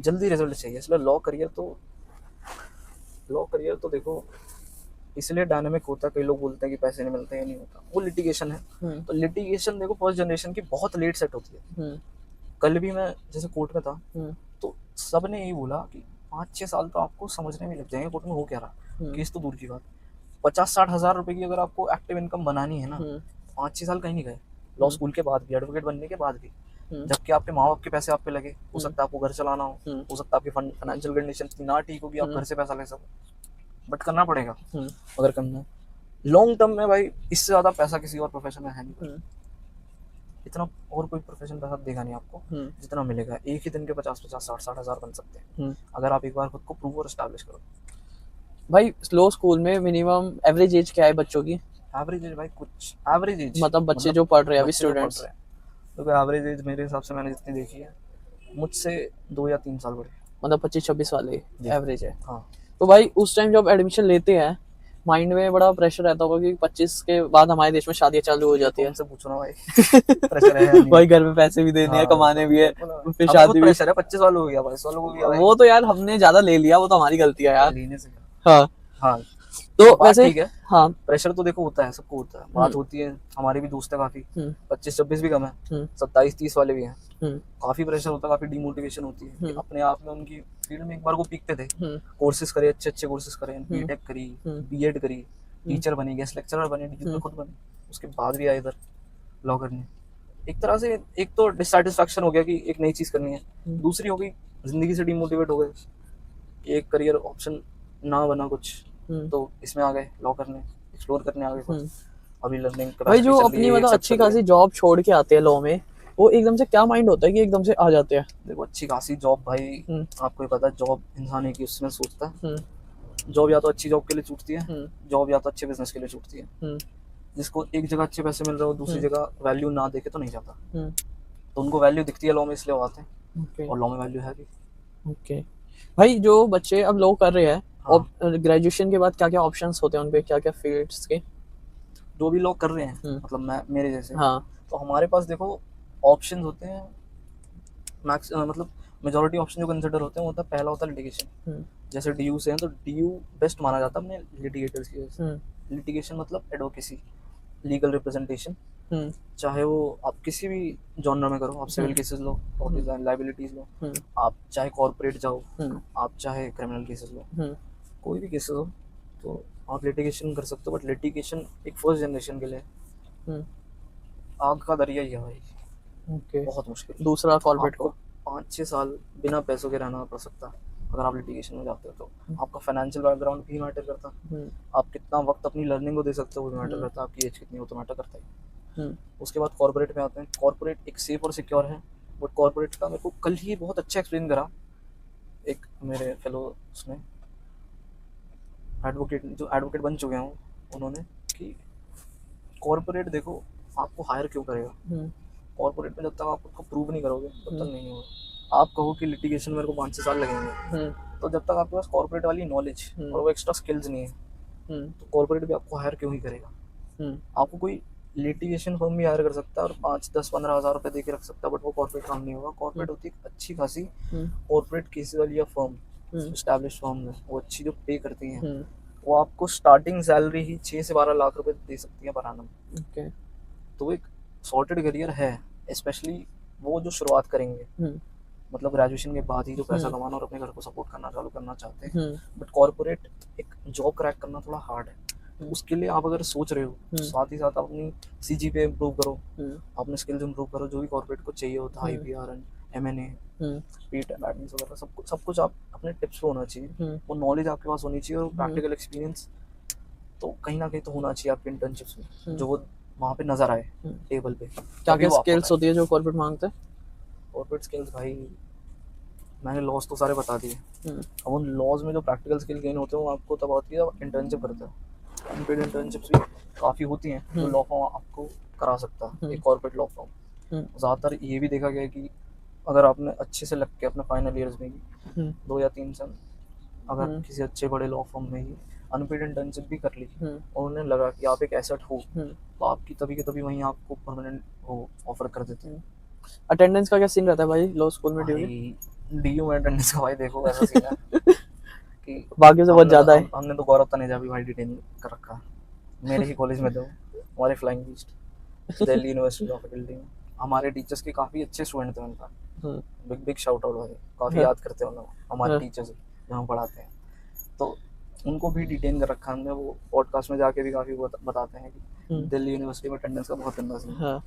जल्दी रिजल्ट चाहिए, इसलिए लॉ करियर तो देखो इसलिए डायनामिक होता है। कई लोग बोलते हैं कि पैसे नहीं मिलते, नहीं होता, वो लिटिगेशन है। तो लिटिगेशन देखो फर्स्ट जनरेशन की बहुत लेट सेट होती है। कल भी मैं जैसे कोर्ट में था, तो सब ने यही बोला कि 5-6 साल तो आपको समझने में लग जाएंगे कोर्ट में हो क्या रहा, केस तो दूर की बात, 50-60 हज़ार रुपए की अगर आपको एक्टिव इनकम बनानी है ना, 5-6 साल कहीं नहीं गए, लॉ स्कूल के बाद भी, एडवोकेट बनने के बाद भी, जबकि आपके माँ बाप के पैसे आप पे लगे, हो सकता है आपको घर चलाना हो सकता है आपकी फाइनेंशियल कंडीशन इतनी ना ठीक होगी आप घर से पैसा ले सको, बट करना पड़ेगा अगर करना है। लॉन्ग टर्म में भाई इससे ज्यादा पैसा किसी और प्रोफेशन में है नहीं, इतना और कोई प्रोफेशन पैसा देगा नहीं आपको जितना मिलेगा। एक ही दिन के 50-50, 60-60 हज़ार बन सकते हैं अगर आप एक बार खुद को प्रूव और एस्टैब्लिश करो। भाई लॉ स्कूल में मिनिमम एवरेज एज क्या है बच्चों की? एवरेज एज भाई कुछ एवरेज एज मतलब बच्चे जो पढ़ रहे हैं अभी, स्टूडेंट्स, तो एवरेज एज मेरे हिसाब से मैंने जितनी देखी है, मुझसे 2 या 3 साल बड़े, मतलब 25-26 वाले एवरेज है। हाँ। तो भाई उस टाइम जब एडमिशन लेते हैं माइंड में बड़ा प्रेशर रहता होगा कि 25 के बाद हमारे देश में शादियां चालू हो जाती है। हमसे पूछो ना भाई, प्रेशर है नहीं? भाई घर में पैसे भी देने हैं, कमाने भी है, फिर शादी भी। प्रेशर है, 25 साल हो गया, 22 साल हो गया। वो तो यार हमने ज्यादा ले लिया, वो तो हमारी गलती है यार। लेने से हाँ हाँ तो बात वैसे ठीक है। हाँ प्रेशर तो देखो होता है, सबको होता है, बात होती है। हमारे भी दोस्त है काफी, 25-26 भी कम है, 27-30 वाले भी हैं। काफी प्रेशर होता है, काफी डिमोटिवेशन होती है अपने आप में। उनकी फील्ड में एक बार वो पीक पे थे, कोर्सेज करे, अच्छे अच्छे कोर्सेज करे, बीटेक करी, बीएड करी, टीचर बने, गेस्ट लेक्चरर बने, डिजिटल खुद बने, उसके बाद भी आए इधर लॉ करने। एक तरह से एक तो डिससैटिस्फैक्शन हो गया कि एक नई चीज करनी है, दूसरी हो गई जिंदगी से डिमोटिवेट हो गए, एक करियर ऑप्शन ना बना कुछ, तो इसमें आ गए लॉ करने, एक्सप्लोर करने आ गए। अभी लर्निंग भाई जो अपनी मतलब अच्छी खासी जॉब छोड़ के आते हैं लॉ में, वो एकदम से क्या माइंड होता है कि एकदम से आ जाते हैं? देखो अच्छी खासी जॉब भाई, आपको ही पता है जॉब इंसान एक ही उसमें सोचता है। जॉब या तो अच्छी जॉब के लिए छूटती है, जॉब या तो अच्छे बिजनेस के लिए छूटती है। जिसको एक जगह अच्छे पैसे मिल रहे हो, दूसरी जगह वैल्यू ना देके तो नहीं जाता। तो उनको वैल्यू दिखती है लॉ में, इसलिए वो आते हैं, और लॉ में वैल्यू है भी। ओके भाई, जो बच्चे अब लॉ कर रहे हैं और ग्रेजुएशन के बाद क्या क्या ऑप्शंस होते हैं उनपे, क्या क्या फील्ड्स के? जो भी लोग कर रहे हैं, मतलब मैं मेरे जैसे, तो हमारे पास देखो ऑप्शंस होते हैं मैक्स, मतलब मेजॉरिटी ऑप्शन जो कंसिडर होते हैं, वो होता है, पहला होता है लिटिगेशन। जैसे डीयू से हैं तो डीयू बेस्ट माना जाता है अपने लिटिगेटर्स की वजह से। लिटिगेशन मतलब एडवोकेसी, लीगल रिप्रेजेंटेशन, चाहे वो आप किसी भी जॉनर में करो, आप सिविल केसेस लो, लायबिलिटीज लो, आप चाहे कॉर्पोरेट जाओ, आप चाहे क्रिमिनल केसेस लो, कोई भी केसेस हो तो आप लिटिगेशन कर सकते हो। बट लिटिगेशन एक फर्स्ट जनरेशन के लिए आग का दरिया ही है भाई, बहुत मुश्किल। दूसरा कॉर्पोरेट को 5-6 साल बिना पैसों के रहना पड़ सकता है अगर आप लिटिगेशन में जाते हो। तो आपका फाइनेंशियल बैकग्राउंड भी मैटर करता है, आप कितना वक्त अपनी लर्निंग को दे सकते हो वो भी मैटर करता है, आपकी एज कितनी हो तो मैटर करता है। उसके बाद कॉर्पोरेट में आते हैं। कॉर्पोरेट एक सेफ और सिक्योर है, बट कॉर्पोरेट का मेरे को कल ही बहुत अच्छा एक्सप्लेन करा एक मेरे फेलो उसने, एडवोकेट, जो एडवोकेट बन चुके हैं उन्होंने, कि कॉर्पोरेट देखो आपको हायर क्यों करेगा। कॉर्पोरेट में जब तक आप उसको प्रूव नहीं करोगे तब तक नहीं होगा। आप कहो कि लिटिगेशन मेरे को 5-6 साल लगेंगे, तो जब तक आपके पास कॉर्पोरेट वाली नॉलेज और वो एक्स्ट्रा स्किल्स नहीं है, तो कॉर्पोरेट भी आपको हायर क्यों ही करेगा। आपको कोई लिटिगेशन फर्म भी हायर कर सकता है और 5-10-15 हज़ार रुपये दे के रख सकता है, बट वो कॉर्पोरेट काम नहीं होगा। कॉर्पोरेट होती है अच्छी खासी कॉर्पोरेट केसेस वाली या फर्म, एस्टैब्लिश फर्म है, वो अच्छी जो पे करती हैं, वो आपको स्टार्टिंग सैलरी ही 6 से 12 लाख रुपए दे सकती है पर annum। तो एक सॉर्टेड करियर है, स्पेशली वो जो शुरुआत करेंगे, मतलब ग्रेजुएशन के बाद ही जो पैसा कमाना और अपने घर को सपोर्ट करना चालू करना चाहते हैं। बट कॉर्पोरेट एक जॉब क्रैक करना थोड़ा हार्ड है, तो उसके लिए आप अगर सोच रहे हो, साथ ही साथ अपनी सीजी पे इम्प्रूव करो, अपने स्किल्स इम्प्रूव करो, जो भी कॉर्पोरेट को चाहिए होता है, IPR, M&A, पीट बैटमेंट्स वगैरह, सब कुछ आप अपने टिप्स पे होना चाहिए, वो नॉलेज आपके पास होनी चाहिए, और प्रैक्टिकल एक्सपीरियंस तो कहीं ना कहीं तो होना चाहिए आपके इंटर्नशिप्स में, जो वो वहाँ पे नजर आए टेबल पे। क्या क्या स्किल्स होती है जो कॉर्पोरेट मांगते हैं? कॉर्पोरेट स्किल्स भाई मैंने लॉज तो सारे बता दिए, अब उन लॉज में जो प्रैक्टिकल स्किल गेन होते हैं वो आपको तब आती है जब इंटर्नशिप करते हो। अनपेड इंटर्नशिप्स भी काफ़ी होती हैं जो लॉ फॉर्म आपको करा सकता है, एक कॉर्पोरेट लॉ फॉर्म। ज़्यादातर ये भी देखा गया है कि अगर आपने अच्छे से लग के अपने फाइनल ईयर्स में ही 2 या 3 साल अगर किसी अच्छे बड़े लॉ फॉर्म में ही अनपेड इंटर्नशिप भी कर ली और उन्हें लगा कि आप एक एसेट हो, तो आपकी तभी के तभी वहीं आपको परमानेंट वो ऑफर कर देते हैं। अटेंडेंस का क्या सीन रहता है भाई लॉ स्कूल में? डीयू में अटेंडेंस का भाई देखो ऐसा सीन है कि बाकी से बहुत ज्यादा है। हमने तो गौरव तनेजा भी भाई डिटेन कर रखा मेरे ही कॉलेज में, तो हमारे flying beast Delhi university law faculty में हमारे टीचर्स के काफ़ी अच्छे स्टूडेंट थे उनका, बिग शाउट आउट भाई, काफ़ी याद करते हैं उन्होंने हमारे टीचर्स जहाँ पढ़ाते हैं, तो उनको भी डिटेन कर रखा हमने। वो पॉडकास्ट में जाके भी काफ़ी बताते हैं कि दिल्ली यूनिवर्सिटी में अटेंडेंस का बहुत गंदा सीन है।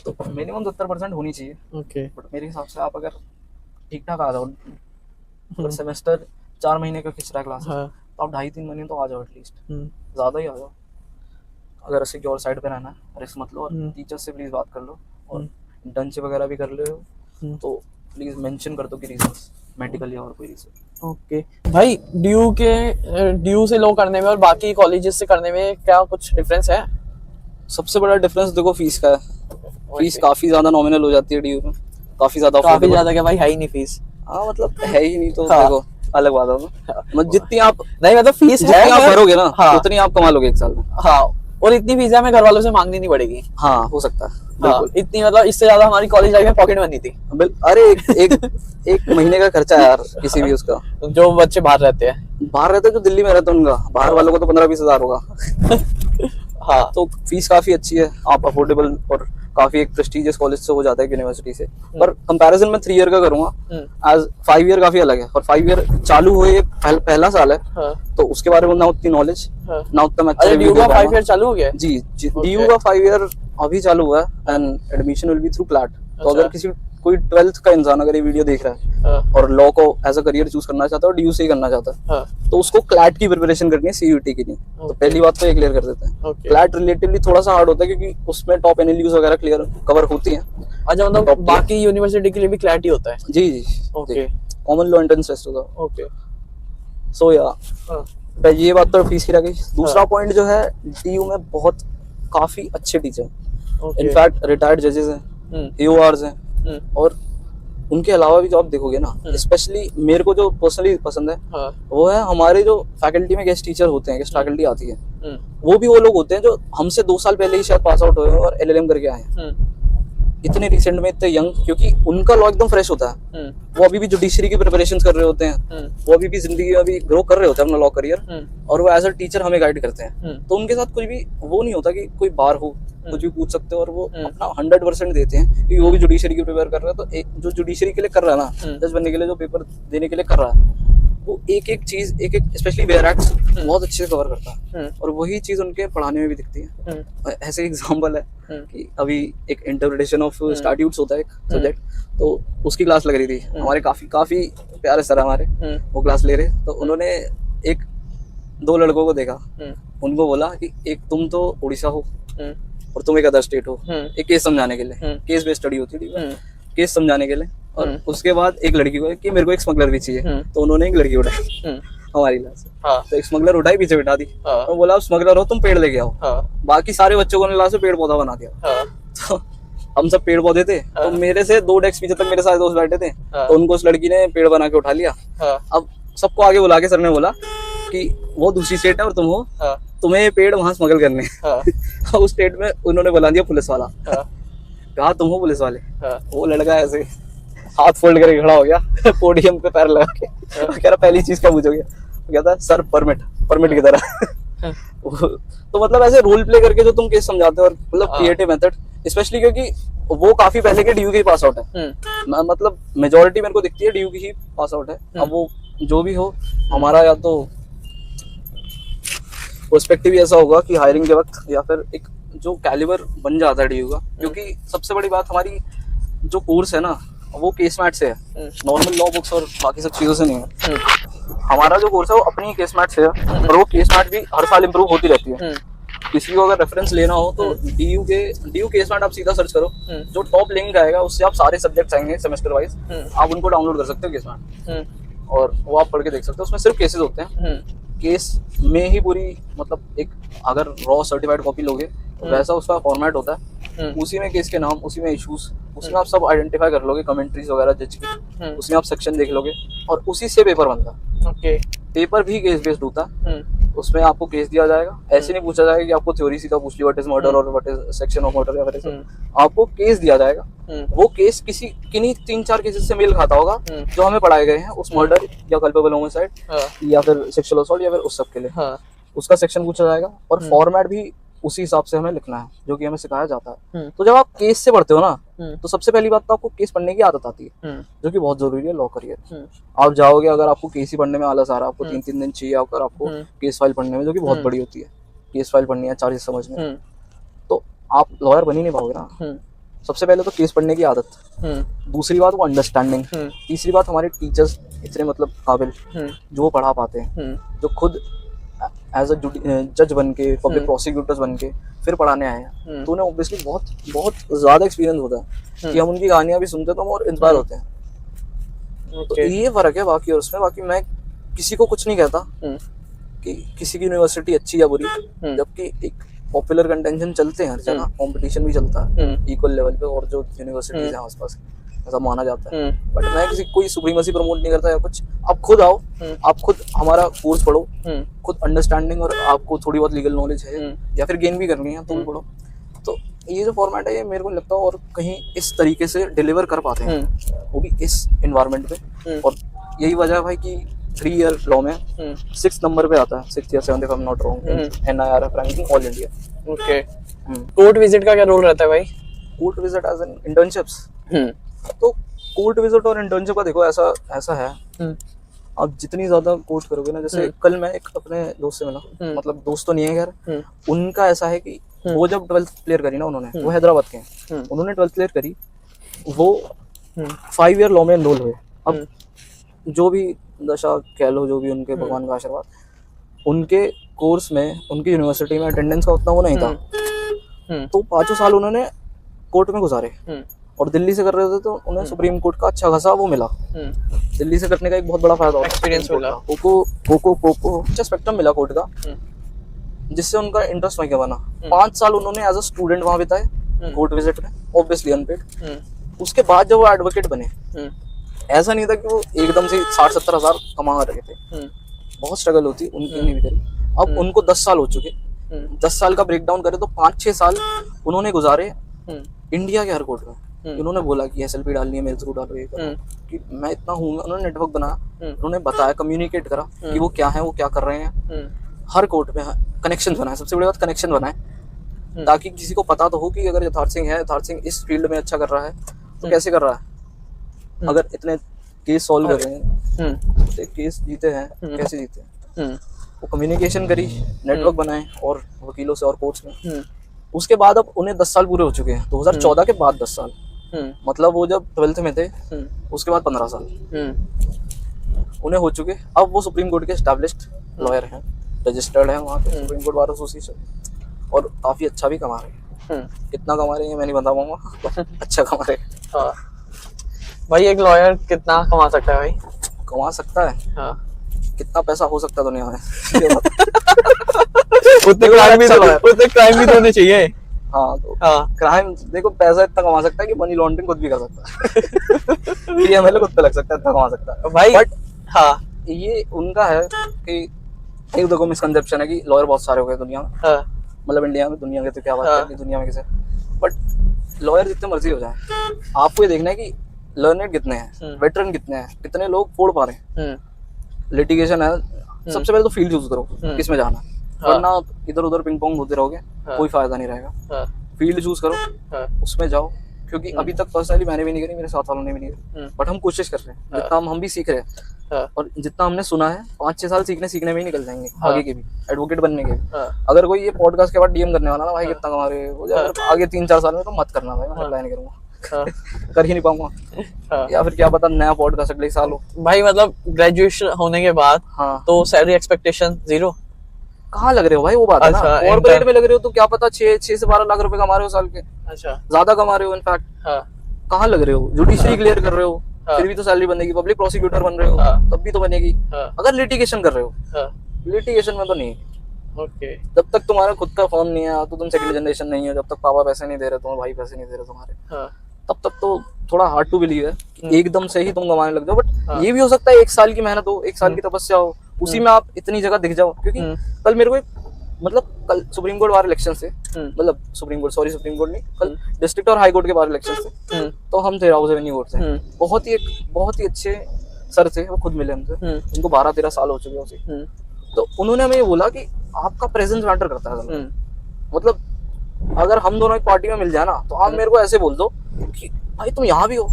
तो मिनिमम 70% होनी चाहिए, बट मेरे हिसाब से आप अगर ठीक ठाक आ जाओ, अगर सेमेस्टर 4 महीने का खिंच रहा है क्लासेस, तो आप 2.5-3 महीने तो आ जाओ एटलीस्ट, ज़्यादा ही आ जाओ। अगर सिक्योर साइड पे रहना है, रिस्क मत लो, और टीचर से प्लीज़ बात कर लो, और इंटर्नशिप वगैरह भी कर ले हो तो प्लीज़ मेंशन कर दो कि रीजंस मेडिकल या और कोई रीजन। ओके भाई, ड्यू से लॉ करने में और बाकी कॉलेजेस से करने में क्या कुछ डिफरेंस है? सबसे बड़ा डिफरेंस देखो फीस का है। फीस काफ़ी ज़्यादा नॉमिनल हो जाती है ड्यू में, काफ़ी ज़्यादा क्या भाई है ही नहीं फीस? हाँ मतलब है ही नहीं, तो देखो अलग बात है। मतलब जितनी आप नहीं मतलब फीस है जितनी आप पर- भरोगे ना हाँ उतनी आप कमा लोगे एक साल में। हाँ, और इतनी फीस हमें घर वालों से मांगनी नहीं पड़ेगी। हाँ हो सकता है हाँ, बिल्कुल। इतनी मतलब इससे ज्यादा हमारी कॉलेज लाइफ में पॉकेट मनी थी अरे एक महीने का खर्चा है यार किसी भी उसका। जो बच्चे बाहर रहते हैं। बाहर रहते जो दिल्ली में रहते हैं उनका, बाहर वालों को तो 15-20 हजार होगा। हाँ तो फीस काफी अच्छी है, आप अफोर्डेबल और काफी एक प्रेस्टिजियस कॉलेज से हो जाता है यूनिवर्सिटी से। पर कंपैरिजन में 3 ईयर का करूंगा एज 5 ईयर काफी अलग है। और 5 ईयर चालू हुए पहला साल है हाँ तो उसके बारे में ना उतनी नॉलेज ना उतना मैं अच्छा अरे review ड्यू दे का 5 पाऊंगा। ईयर चालू हो गया है? जी DU का 5 ईयर अभी चालू हुआ है and admission will be through CLAT. तो अगर किसी कोई 12th का इंसान अगर ये वीडियो देख रहा है हाँ और लॉ को एज अ करियर चूज करना चाहता है और DU से ही करना चाहता है हाँ तो उसको क्लैट की प्रिपरेशन करनी है CUT की नहीं। तो पहली बात तो ये क्लियर कर देते हैं। ओके। क्लैट रिलेटिवली थोड़ा सा हार्ड होता है क्योंकि उसमें टॉप एनएलयूज वगैरह क्लियर कवर होती हैं। अच्छा मतलब बाकी यूनिवर्सिटी के लिए भी क्लैरिटी होता है। जी जी okay common law entrance test होगा। ओके सो या हाँ ये बात तो फीस की रह गई। दूसरा पॉइंट जो है DU में बहुत काफी अच्छे टीचर, ओके इनफैक्ट रिटायर्ड जजेस हैं, AORs हैं और उनके अलावा भी जो आप देखोगे ना स्पेशली मेरे को जो पर्सनली पसंद है हाँ वो है हमारे जो फैकल्टी में गेस्ट टीचर होते हैं, गेस्ट फैकल्टी आती है हम्म, वो भी वो लोग होते हैं जो हमसे 2 साल पहले ही शायद पास आउट हुए हैं और LLM करके आए हैं इतने रिसेंट में, इतने यंग, क्योंकि उनका लॉ एकदम फ्रेश होता है। वो अभी भी जुडिशरी की प्रिपरेशन कर रहे होते हैं, वो अभी भी जिंदगी में अभी ग्रो कर रहे होते हैं अपना लॉ करियर और वो एज अ टीचर हमें गाइड करते हैं। तो उनके साथ कुछ भी वो नहीं होता कि कोई बार हो कुछ भी पूछ सकते हो और वो अपना 100% देते हैं क्योंकि वो भी जुडिशरी की प्रिपेयर कर रहा है। तो एक जो जुडिशरी के लिए कर रहा है ना, जज बनने के लिए जो पेपर देने के लिए कर रहा है, वो एक एक चीज एक स्पेशली वेयर एक्ट बहुत अच्छे से कवर करता है और वही चीज उनके पढ़ाने में भी दिखती है। ऐसे एग्जांपल है कि अभी एक इंटरप्रिटेशन ऑफ स्टैट्यूट्स होता है एक सब्जेक्ट, तो उसकी क्लास लग रही थी। हमारे काफी प्यारे सर हमारे वो क्लास ले रहे, तो उन्होंने 2 लड़कों को देखा, उनको बोला कि एक तुम तो उड़ीसा हो और तुम एक अदर स्टेट हो, एक केस समझाने के लिए, केस बेस्ड स्टडी होती थी, केस समझाने के लिए। और उसके बाद एक लड़की को कि मेरे को एक स्मगलर भी चाहिए, तो उन्होंने एक लड़की उठाई हमारी क्लास से। तो एक स्मगलर उठाई, पीछे बिठा दी और बोला स्मगलर हो तुम पेड़ लेके आओ। बाकी सारे बच्चों को क्लास में पेड़ पौधा बना दिया। तो हम सब पेड़ पौधे थे, तो मेरे से 2 डेस्क पीछे तक मेरे सारे दोस्त बैठे थे, तो उनको उस लड़की ने पेड़ बना के उठा लिया। अब सबको आगे बुला के सर ने बोला कि वो दूसरी स्टेट है और तुम हो, तुम्हें ये पेड़ वहां स्मगल करने हैं। उस स्टेट में उन्होंने बुला दिया पुलिस वाला, कहा तुम हो पुलिस वाले। वो लड़का ऐसे हाथ फोल्ड करके खड़ा हो गया पोडियम पे पैर लगा के, कह रहा पहली चीज क्या पूछोगे? कहता है सर परमिट की तरह। तो मतलब ऐसे रोल प्ले करके जो तुम केस समझाते हो और मतलब क्रिएटिव मेथड, स्पेशली क्योंकि वो काफी पहले के DU के ही पास आउट है, मतलब मेजोरिटी मेरे को दिखती है DU की ही पास आउट है। अब वो जो भी हो, हमारा या तो पर्सपेक्टिव ऐसा होगा कि हायरिंग के वक्त या फिर एक जो कैलिबर बन जाता है DU का, क्योंकि सबसे बड़ी बात हमारी जो कोर्स है ना वो केस मैट से है, नॉर्मल लॉ बुक्स और बाकी सब चीजों से नहीं है। हमारा जो कोर्स है वो अपनी केस मैट से है और वो केस मैट भी हर साल इम्प्रूव होती रहती है। किसी को अगर रेफरेंस लेना हो तो DU केस मैट आप सीधा सर्च करो, जो टॉप लिंक आएगा उससे आप सारे सब्जेक्ट्स आएंगे सेमेस्टर वाइज, आप उनको डाउनलोड कर सकते हो केस मैट और वो आप पढ़ के देख सकते हो। उसमें सिर्फ केसेस होते हैं, केस में ही पूरी मतलब एक अगर रॉ सर्टिफाइड कॉपी लोगे तो वैसा उसका फॉर्मेट होता है, उसी में केस के नाम, उसी में इश्यूज, उसमें आप सब आइडेंटिफाई कर लोगे, कमेंट्रीज वगैरह जज की, उसमें आप सेक्शन देख लोगे और उसी से पेपर बनता है। ओके पेपर भी केस बेस्ड होता है, उसमें आपको केस दिया जाएगा, ऐसे नहीं पूछा जाएगा कि आपको थ्योरी सीधा पूछ ली व्हाट इज मर्डर और what is section of murder या फिर आपको केस दिया जाएगा। वो केस किन्हीं 3-4 केसेस से मेल खाता होगा जो हमें पढ़ाए गए हैं उस मर्डर या कल्पेबल होमिसाइड या फिर सेक्सुअल असॉल्ट या फिर उस सब के लिए, उसका सेक्शन पूछा जाएगा और फॉर्मेट भी उसी हिसाब से हमें लिखना है जो कि हमें सिखाया जाता है। तो जब आप केस से पढ़ते हो ना तो सबसे पहली बात तो आपको केस पढ़ने की आदत आती है, जो कि बहुत जरूरी है लॉ करियर। आप जाओगे अगर आपको केस ही पढ़ने में आलस आ रहा है, आपको 3-3 दिन चाहिए अगर आपको केस फाइल पढ़ने में, जो कि बहुत बड़ी होती है, केस फाइल पढ़नी है, चार्जेस समझने, तो आप लॉयर बन ही नहीं पाओगे ना। सबसे पहले तो केस पढ़ने की आदत, दूसरी बात वो अंडरस्टैंडिंग, तीसरी बात हमारे टीचर्स इतने मतलब काबिल जो वो पढ़ा पाते हैं, जो खुद एज अ जज बन के पब्लिक प्रोसिक्यूटर्स बन के फिर पढ़ाने आए हैं, तो उन्हें ऑब्वियसली बहुत ज्यादा एक्सपीरियंस होता है कि हम उनकी कहानियां भी सुनते हैं तो हम और इंस्पायर होते हैं। तो ये फर्क है बाकी और उसमें। बाकी मैं किसी को कुछ नहीं कहता कि किसी की यूनिवर्सिटी अच्छी या बुरी, जबकि एक पॉपुलर कंटेंशन चलते हैं हर जगह, कंपटीशन भी चलता है इक्वल लेवल पे और जो यूनिवर्सिटीज हैं आसपास, ऐसा माना जाता है। बट मैं किसी कोई सुप्रीमेसी प्रमोट नहीं करता या कुछ। आप खुद आओ, आप खुद हमारा कोर्स पढ़ो, खुद अंडरस्टैंडिंग और आपको थोड़ी बहुत लीगल नॉलेज है या फिर गेन भी करनी है तो भी पढ़ो। तो ये जो फॉर्मेट है ये मेरे को लगता है और कहीं इस तरीके से डिलीवर कर पाते हैं, वो भी इस एनवायरनमेंट पे। और यही वजह है भाई कि 3 ईयर लॉ में 6 नंबर पे आता है, 6th या 7th if I'm not wrong, NIRF ranking all India. Okay, court visit का क्या रोल रहता है भाई? Court visit as an internships. तो कोर्ट विजिट और इंटर्नशिप का देखो ऐसा है, आप जितनी ज्यादा कोर्स करोगे ना, जैसे कल मैं एक अपने दोस्त से मिला, मतलब दोस्त तो नहीं है यार, उनका ऐसा है कि वो जब 12th क्लियर करी ना उन्होंने, वो हैदराबाद के हैं, उन्होंने 12th क्लियर करी, वो 5 ईयर लॉ में एनरोल हुए। अब जो भी दशा कह लो, जो भी उनके भगवान का आशीर्वाद, उनके कोर्स में, उनकी यूनिवर्सिटी में अटेंडेंस का उतना वो नहीं था, तो 5 साल उन्होंने कोर्ट में गुजारे। और दिल्ली से कर रहे थे तो उन्हें सुप्रीम कोर्ट का अच्छा खासा वो मिला। दिल्ली से करने का एक बहुत बड़ा फायदा होता है, एक्सपीरियंस मिला, पोको अच्छा स्पेक्ट्रम मिला कोर्ट का, जिससे उनका इंटरेस्ट वहीं का बना। 5 साल उन्होंने एज अ स्टूडेंट वहां बिताए कोर्ट विजिट में, ऑब्वियसली अनपेड। उसके बाद जब वो एडवोकेट बने, ऐसा नहीं था कि वो एकदम से 60-70 हजार कमा रहे थे, बहुत स्ट्रगल होती, उनकी नहीं भी करी। अब उनको 10 साल हो चुके, 10 साल का ब्रेकडाउन करे तो 5-6 साल उन्होंने गुजारे इंडिया के हर कोर्ट में। उन्होंने बोला कि SLP डालनी है, मेल थ्रू डालो, ये करो, कि मैं इतना हूँ। उन्होंने नेटवर्क बनाया, उन्होंने बताया, कम्युनिकेट करा कि वो क्या है, वो क्या कर रहे हैं, हर कोर्ट में कनेक्शन बनाए। सबसे बड़ी बात कनेक्शन बनाए, ताकि किसी को पता तो हो कि अगर यथार्थ सिंह है, यथार्थ सिंह इस फील्ड में अच्छा कर रहा है तो कैसे कर रहा है, अगर इतने केस सॉल्व कर रहे हैं, केस जीते हैं, कैसे जीते हैं। वो कम्युनिकेशन करी, नेटवर्क बनाए और वकीलों से और कोर्ट्स में। उसके बाद अब उन्हें 10 साल पूरे हो चुके हैं, 2014 के बाद 10 साल, मतलब वो जब 12th में थे उसके बाद 15 साल उन्हें हो चुके। अब वो सुप्रीम कोर्ट के एस्टैब्लिश्ड लॉयर हैं, रजिस्टर्ड हैं वहाँ पे सुप्रीम कोर्ट बार एसोसिएशन, और काफी अच्छा भी कमा रहे हैं। कितना कमा रहे हैं मैं नहीं बता पाऊंगा, अच्छा कमा रहे हैं। भाई एक लॉयर कितना कमा सकता है भाई? कमा सकता है, कितना पैसा हो सकता है दुनिया में उतने क्राइम भी तो होने चाहिए। हाँ, तो क्राइम देखो, पैसा इतना कमा सकता है कि मनी लॉन्ड्रिंग खुद भी कर सकता है PML खुद पे लग सकता है, इतना कमा सकता है भाई। बट ये उनका है कि एक देखो मिसकंसेप्शन है कि लॉयर बहुत सारे हो गए दुनिया में, मतलब इंडिया में, दुनिया के तो क्या बात है, दुनिया में किसे। बट लॉयर जितने मर्जी हो जाए, आपको ये देखना है कि लर्नेड कितने हैं, वेटरन कितने हैं, कितने लोग फोड़ पा रहे हैं। लिटिगेशन है, सबसे पहले तो फील्ड चूज करो किसमें जाना, वरना इधर उधर पिंग पोंग होते रहोगे, कोई फायदा नहीं रहेगा। फील्ड चूज करो, उसमें जाओ, क्योंकि अभी तक पर्सनली मैंने भी नहीं करी, मेरे साथ वालों ने भी नहीं करी, बट हम कोशिश कर रहे हैं, जितना हम भी सीख रहे हैं। और जितना हमने सुना है, 5-6 साल सीखने में ही निकल जाएंगे, आगे के भी, एडवोकेट बनने के भी। अगर कोई ये पॉडकास्ट के बाद DM करने वाला ना, भाई कितना कमा रहे हो, आगे 3-4 साल में, तो मत करना भाई, मैं अप्लाई नहीं करूंगा, कर ही नहीं पाऊंगा, या फिर क्या पता नया पॉडकास्ट अगले साल हो। भाई मतलब ग्रेजुएशन होने के बाद तो सैलरी एक्सपेक्टेशन 0 कहाँ लग रहे हो भाई, वो बात है ना, कॉर्पोरेट में लग रहे हो तो क्या पता 6 से 12 लाख रुपए कमा रहे हो साल के, अच्छा ज्यादा कमा रहे हो इनफैक्ट। कहाँ लग रहे हो, जुडिशरी क्लियर कर रहे हो, फिर भी तो सैलरी बनेगी, पब्लिक प्रोसिक्यूटर बन रहे हो तब भी तो बनेगी। अगर लिटिगेशन कर रहे हो, लिटिगेशन में तो नहीं। ओके, जब तक तुम्हारा खुद का फर्म नहीं है तो तुम सेकंड जनरेशन नहीं हो, जब तक पापा पैसे नहीं दे रहे, तुम्हारे भाई पैसे नहीं दे रहे तुम्हारे, तब तक तो थोड़ा हार्ड टू बिलीव है कि एकदम से ही तुम कमाने लग जाओ। बट ये भी हो सकता है 1 साल की मेहनत हो, 1 साल की तपस्या हो, उसी में आप इतनी जगह दिख जाओ। क्योंकि कल मेरे को कल सुप्रीम कोर्ट बार इलेक्शन से, मतलब सुप्रीम कोर्ट नहीं, कल डिस्ट्रिक्ट और हाई कोर्ट के बार इलेक्शन से, तो हम थे राउस एवेन्यू कोर्ट से, बहुत ही अच्छे सर थे, वो खुद मिले हमसे, उनको 12-13 साल हो चुके उसे। तो उन्होंने हमें ये बोला कि आपका प्रेजेंस मैटर करता है। मतलब अगर हम दोनों एक पार्टी में मिल जाए ना, तो आप मेरे को ऐसे बोल दो कि भाई तुम यहाँ भी हो,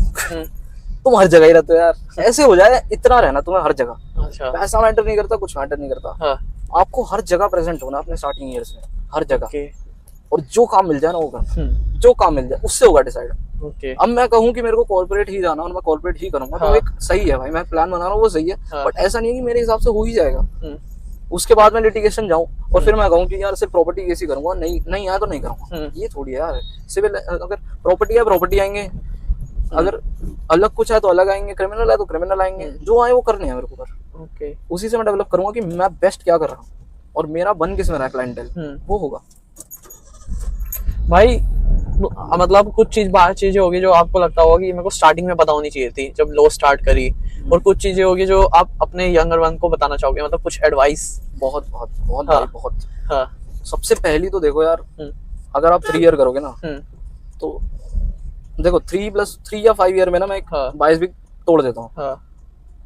तुम हर जगह ही रहते हो यार, ऐसे हो जाए, इतना रहना तुम्हें हर जगह। अच्छा, पैसा मैटर नहीं करता, कुछ मैटर नहीं करता, आपको हर जगह प्रेजेंट होना अपने स्टार्टिंग ईयर्स में, हर जगह। और जो काम मिल जाए ना वो करना, जो काम मिल जाए उससे होगा डिसाइड। अब मैं कहूँ कि मेरे को कॉर्पोरेट ही जाना और मैं कॉर्पोरेट ही करूंगा, तो एक सही है भाई, मैं प्लान बना रहा हूँ वो सही है, बट ऐसा नहीं है कि मेरे हिसाब से हो ही जाएगा। उसके बाद मैं लिटिगेशन जाऊं और फिर मैं कहूँ कि यार सिर्फ प्रॉपर्टी केस ही करूंगा, नहीं आया तो नहीं करूंगा, ये थोड़ी है यार। सिविल अगर प्रॉपर्टी है प्रॉपर्टी आएंगे, अगर अलग कुछ है तो अलग आएंगे, क्रिमिनल है तो क्रिमिनल आएंगे, जो आए वो करने हैं मेरे को कर। उसी से मैं डेवलप करूंगा कि मैं बेस्ट क्या कर रहा हूँ और मेरा बन किस में रहा है क्लाइंटेल, वो होगा। भाई मतलब कुछ बाहर चीजें होगी जो आपको लगता होगा कि मेरे को स्टार्टिंग में पता होनी चाहिए थी जब लो स्टार्ट करी, और कुछ चीजें होगी जो आप अपने यंगर वन को बताना चाहोगे, मतलब कुछ एडवाइस? बहुत बहुत बहुत हाँ, भाई बहुत। हाँ, सबसे पहली तो देखो यार, अगर आप 3 ईयर करोगे ना, तो देखो 3+3 या 5 ईयर में ना मैं एक बाइस भी तोड़ देता हूँ,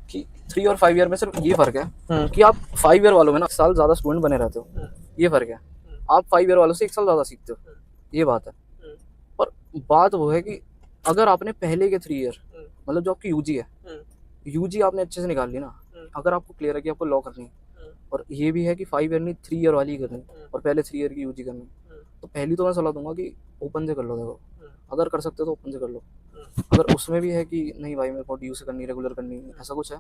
कि 3 और 5 ईयर में सिर्फ ये फर्क है कि आप 5 ईयर वालों में ना 1 साल ज्यादा स्टूडेंट बने रहते हो, ये फर्क है। आप 5 ईयर वालों से 1 साल ज्यादा सीखते हो, ये बात है। पर बात वो है कि अगर आपने पहले के 3 ईयर, मतलब जो आपकी यूजी है, यूजी आपने अच्छे से निकाल ली ना, अगर आपको क्लियर है कि आपको लॉ करनी है, और ये भी है कि 5 ईयर नहीं 3 ईयर वाली ही करनी, और पहले 3 ईयर की यूजी करनी, तो पहली तो मैं सलाह दूंगा कि ओपन से कर लो। देखो अगर कर सकते हो तो ओपन से कर लो। अगर उसमें भी है कि नहीं भाई मेरे को ड्यू से करनी, रेगुलर करनी, ऐसा कुछ है,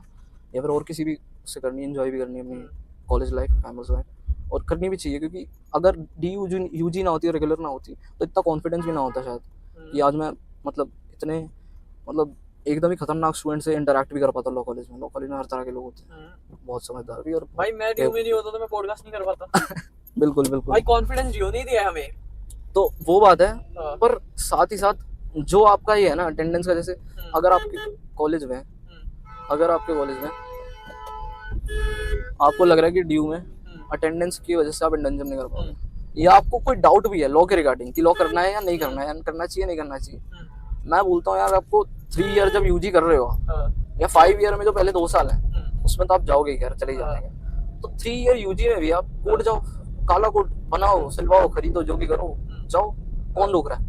या फिर और किसी भी से करनी, एंजॉय भी करनी है अपनी कॉलेज लाइफ, कैंपस लाइफ, और करनी भी चाहिए, क्योंकि अगर डी यूजी ना होती, रेगुलर ना होती, तो इतना कॉन्फिडेंस भी ना होता शायद कि आज मैं मतलब इतने मतलब एकदम ही खतरनाक स्टूडेंट से इंटरेक्ट भी कर पाता लॉ कॉलेज में। लॉ कॉलेज में हर तरह के लोग होते हैं, बहुत समझदार भी। और भाई मैं ड्यू में नहीं होता तो मैं पॉडकास्ट नहीं कर पाता। बिल्कुल बिल्कुल भाई कॉन्फिडेंस ड्यू नहीं दिया हमें, तो वो बात है। पर साथ ही साथ जो आपका ये है ना अटेंडेंस का, जैसे अगर आपके कॉलेज में आपको लग रहा है कि ड्यू में अटेंडेंस की वजह से आप इंटर्नशिप नहीं कर पाओगे, या आपको कोई डाउट भी है लॉ के रिगार्डिंग कि लॉ करना है या नहीं करना है, करना चाहिए नहीं करना चाहिए, मैं बोलता हूँ यार आपको 3 ईयर जब यूजी कर रहे हो, या 5 ईयर में जो पहले 2 साल है उसमें तो आप जाओगे यार, चले जाएंगे। तो 3 ईयर यूजी में भी आप कोड जाओ, काला कोड बनाओ, सिलवाओ, खरीदो, जो भी करो, जाओ, कौन रोक रहा है,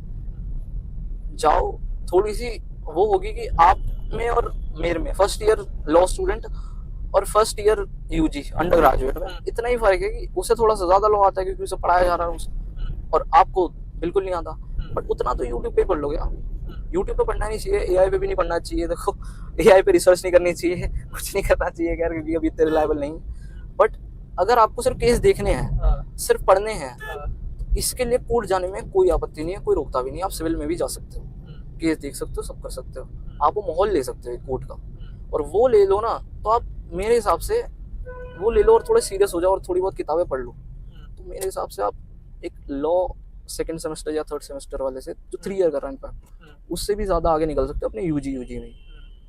जाओ। थोड़ी सी वो होगी कि आप में और मेरे में, फर्स्ट ईयर लॉ स्टूडेंट और first year UG undergraduate में इतना ही फर्क है कि उसे थोड़ा सा ज्यादा लॉ आता है क्योंकि उसे पढ़ाया जा रहा है उसे, और आपको बिल्कुल नहीं आता। बट उतना तो यूट्यूब पे पढ़ लोगे आप, यूट्यूब पे पढ़ना नहीं चाहिए, एआई पे भी नहीं पढ़ना चाहिए। देखो एआई पे रिसर्च नहीं करनी चाहिए, कुछ नहीं करना चाहिए यार, क्योंकि अभी इतने रिलायबल नहीं। बट अगर आपको सिर्फ केस देखने हैं, सिर्फ पढ़ने हैं, इसके लिए कोर्ट जाने में कोई आपत्ति नहीं है, कोई रोकता भी नहीं। आप सिविल में भी जा सकते हो, केस देख सकते हो, सब कर सकते हो, आप वो माहौल ले सकते हो कोर्ट का, और वो ले लो ना तो आप मेरे हिसाब से वो ले लो और थोड़े सीरियस हो जाओ और थोड़ी बहुत किताबें पढ़ लो, तो मेरे हिसाब से आप एक लॉ सेकंड सेमेस्टर या थर्ड सेमेस्टर वाले से जो 3 ईयर कर रहा है इनफैक्ट, उससे भी ज़्यादा आगे निकल सकते हो अपने यूजी में।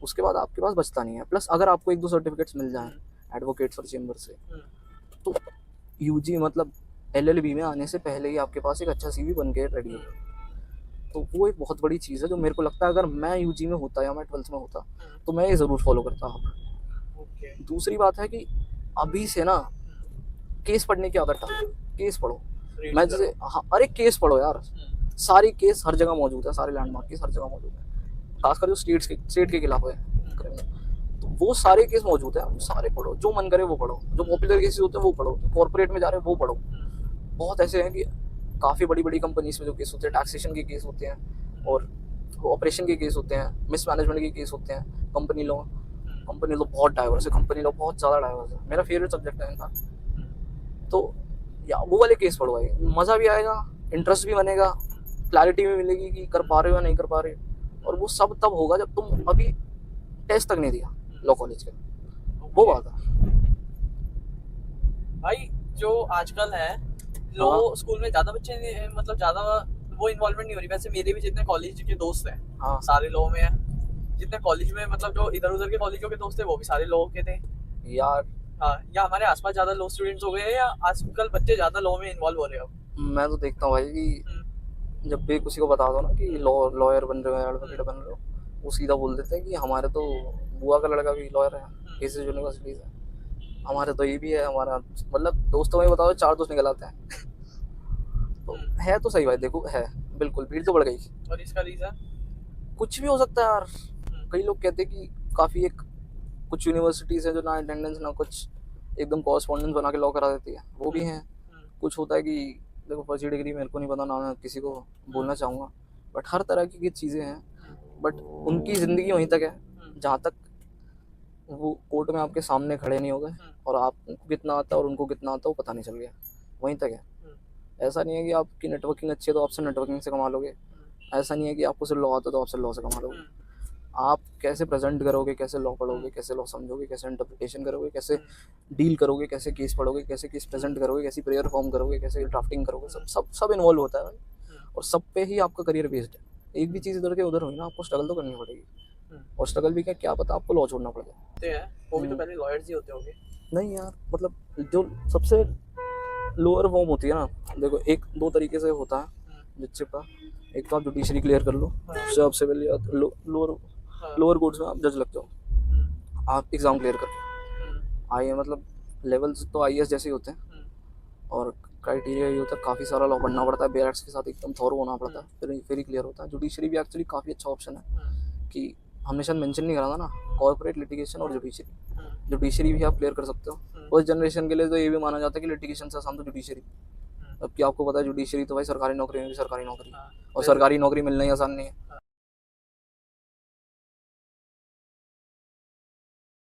उसके बाद आपके पास बचता नहीं है। प्लस अगर आपको 1-2 सर्टिफिकेट्स मिल जाएं एडवोकेट्स और चेंबर से, तो यूजी मतलब एलएलबी में आने से पहले ही आपके पास एक अच्छा सीवी बन के रेडी है। तो वो एक बहुत बड़ी चीज़ है जो मेरे को लगता है अगर मैं यूजी में होता या मैं 12th में होता तो मैं ये ज़रूर फॉलो करता। दूसरी बात है कि अभी से ना केस पढ़ने की आदत डालो, केस पढ़ो। मैं जैसे अरे केस पढ़ो यार, सारी केस हर जगह मौजूद है, सारे लैंडमार्क केस हर जगह मौजूद है, खासकर जो स्टेट के खिलाफ है, तो वो सारे केस मौजूद है, सारे पढ़ो, जो मन करे वो पढ़ो, जो पॉपुलर केसेस होते हैं वो पढ़ो, कॉर्पोरेट में जा रहे हैं वो पढ़ो। बहुत ऐसे हैं कि काफ़ी बड़ी बड़ी कंपनीज में जो केस होते हैं, टैक्सेशन के केस होते हैं, और ऑपरेशन के केस होते हैं, मिसमैनेजमेंट के केस होते हैं, कंपनी लॉ बहुत डाइवर्स है, कंपनी लॉ बहुत ज़्यादा डाइवर्स है, मेरा फेवरेट सब्जेक्ट है इनका। तो या वो वाले केस पढ़ो भाई, मज़ा भी आएगा, इंटरेस्ट भी बनेगा, क्लैरिटी भी मिलेगी कि कर पा रहे हो या नहीं कर पा रहे, और वो सब तब होगा जब तुम अभी टेस्ट तक नहीं दिया लॉ कॉलेज का, वो बात है भाई। जो आजकल है लॉ स्कूल में ज़्यादा बच्चे मतलब ज़्यादा वो इन्वॉल्वमेंट नहीं हो रही। वैसे मेरे भी जितने कॉलेज के दोस्त हैं सारे लॉ में है, जितने कॉलेज में मतलब जो इधर उधर के कॉलेजों के दोस्त थे वो भी सारे लॉ के थे यार। हाँ, या हमारे आसपास ज्यादा लॉ स्टूडेंट्स हो गए हैं, या आजकल बच्चे ज्यादा लॉ में इन्वॉल्व हो रहे हो। मैं तो देखता हूँ भाई कि जब भी किसी को बता दो ना कि लॉयर बन रहे हो, एडवोकेट बन रहे हो, वो सीधा बोल देते हैं कि हमारे तो बुआ का लड़का भी लॉयर है, केसेस यूनिवर्सिटी से, हमारे तो ये भी है, हमारा मतलब दोस्तों में बताओ 4 दोस्त निकल आते हैं। तो है तो सही भाई, देखो है बिल्कुल, भीड़ तो बढ़ गई। और इसका रीजन कुछ भी हो सकता है यार। कई लोग कहते हैं कि काफ़ी कुछ यूनिवर्सिटीज़ है जो ना अटेंडेंस ना कुछ, एकदम कॉरस्पॉन्डेंस बना के लॉ करा देती है, वो भी हैं। कुछ होता है कि देखो फर्जी डिग्री मेरे को नहीं पता, ना मैं किसी को बोलना चाहूँगा, बट हर तरह की चीज़ें हैं। बट उनकी ज़िंदगी वहीं तक है जहाँ तक वो कोर्ट में आपके सामने खड़े नहीं हो गए और आपको कितना आता है और उनको कितना आता है वो पता नहीं चल गया, वहीं तक है। ऐसा नहीं है कि आपकी नेटवर्किंग अच्छी है तो आपसे नेटवर्किंग से कमा लोगे, ऐसा नहीं है कि आपको सिर्फ लॉ आता है तो आपसे लॉ से कमा लोगे। आप कैसे प्रेजेंट करोगे, कैसे लॉ पढ़ोगे, कैसे लॉ समझोगे, कैसे इंटरप्रिटेशन करोगे, कैसे डील करोगे, कैसे केस पढ़ोगे, कैसे केस प्रेजेंट करोगे, कैसे प्रेयर फॉर्म करोगे, कैसे ड्राफ्टिंग करोगे, सब इन्वॉल्व होता है भाई। और सब पे ही आपका करियर बेस्ड है। एक भी चीज़ इधर के उधर हुई ना, आपको स्ट्रगल तो करनी पड़ेगी। और स्ट्रगल भी क्या पता आपको लॉ छोड़ना पड़ जाए। वो भी तो पहले लॉयर्स ही होते होंगे। नहीं यार, मतलब जो सबसे लोअर फॉर्म होती है ना, देखो एक दो तरीके से होता है जजशिप का। एक तो आप जुडिशरी क्लियर कर लो, उससे आप सिविल या लोअर कोर्ट्स में आप जज लगते हो। आप एग्जाम क्लियर कर लो, आई मतलब लेवल्स तो IAS जैसे ही होते हैं, और क्राइटेरिया ये होता है काफ़ी सारा लॉ पढ़ना पड़ता है, बेयरट्स के साथ एकदम थॉरो होना पड़ता है, फिर ही क्लियर होता है। जुडिशरी भी एक्चुअली काफ़ी अच्छा ऑप्शन है कि हमने शायद मेंशन नहीं करा था ना, कॉर्पोरेट लिटिगेशन और जुडिशरी भी आप क्लियर कर सकते हो। उस जनरेशन के लिए तो ये भी माना जाता है कि लिटिगेशन से आसान तो जुडिशरी। अब कि आपको पता है जुडिशरी तो भाई सरकारी नौकरी में भी सरकारी नौकरी, और सरकारी नौकरी मिलना ही आसान नहीं है।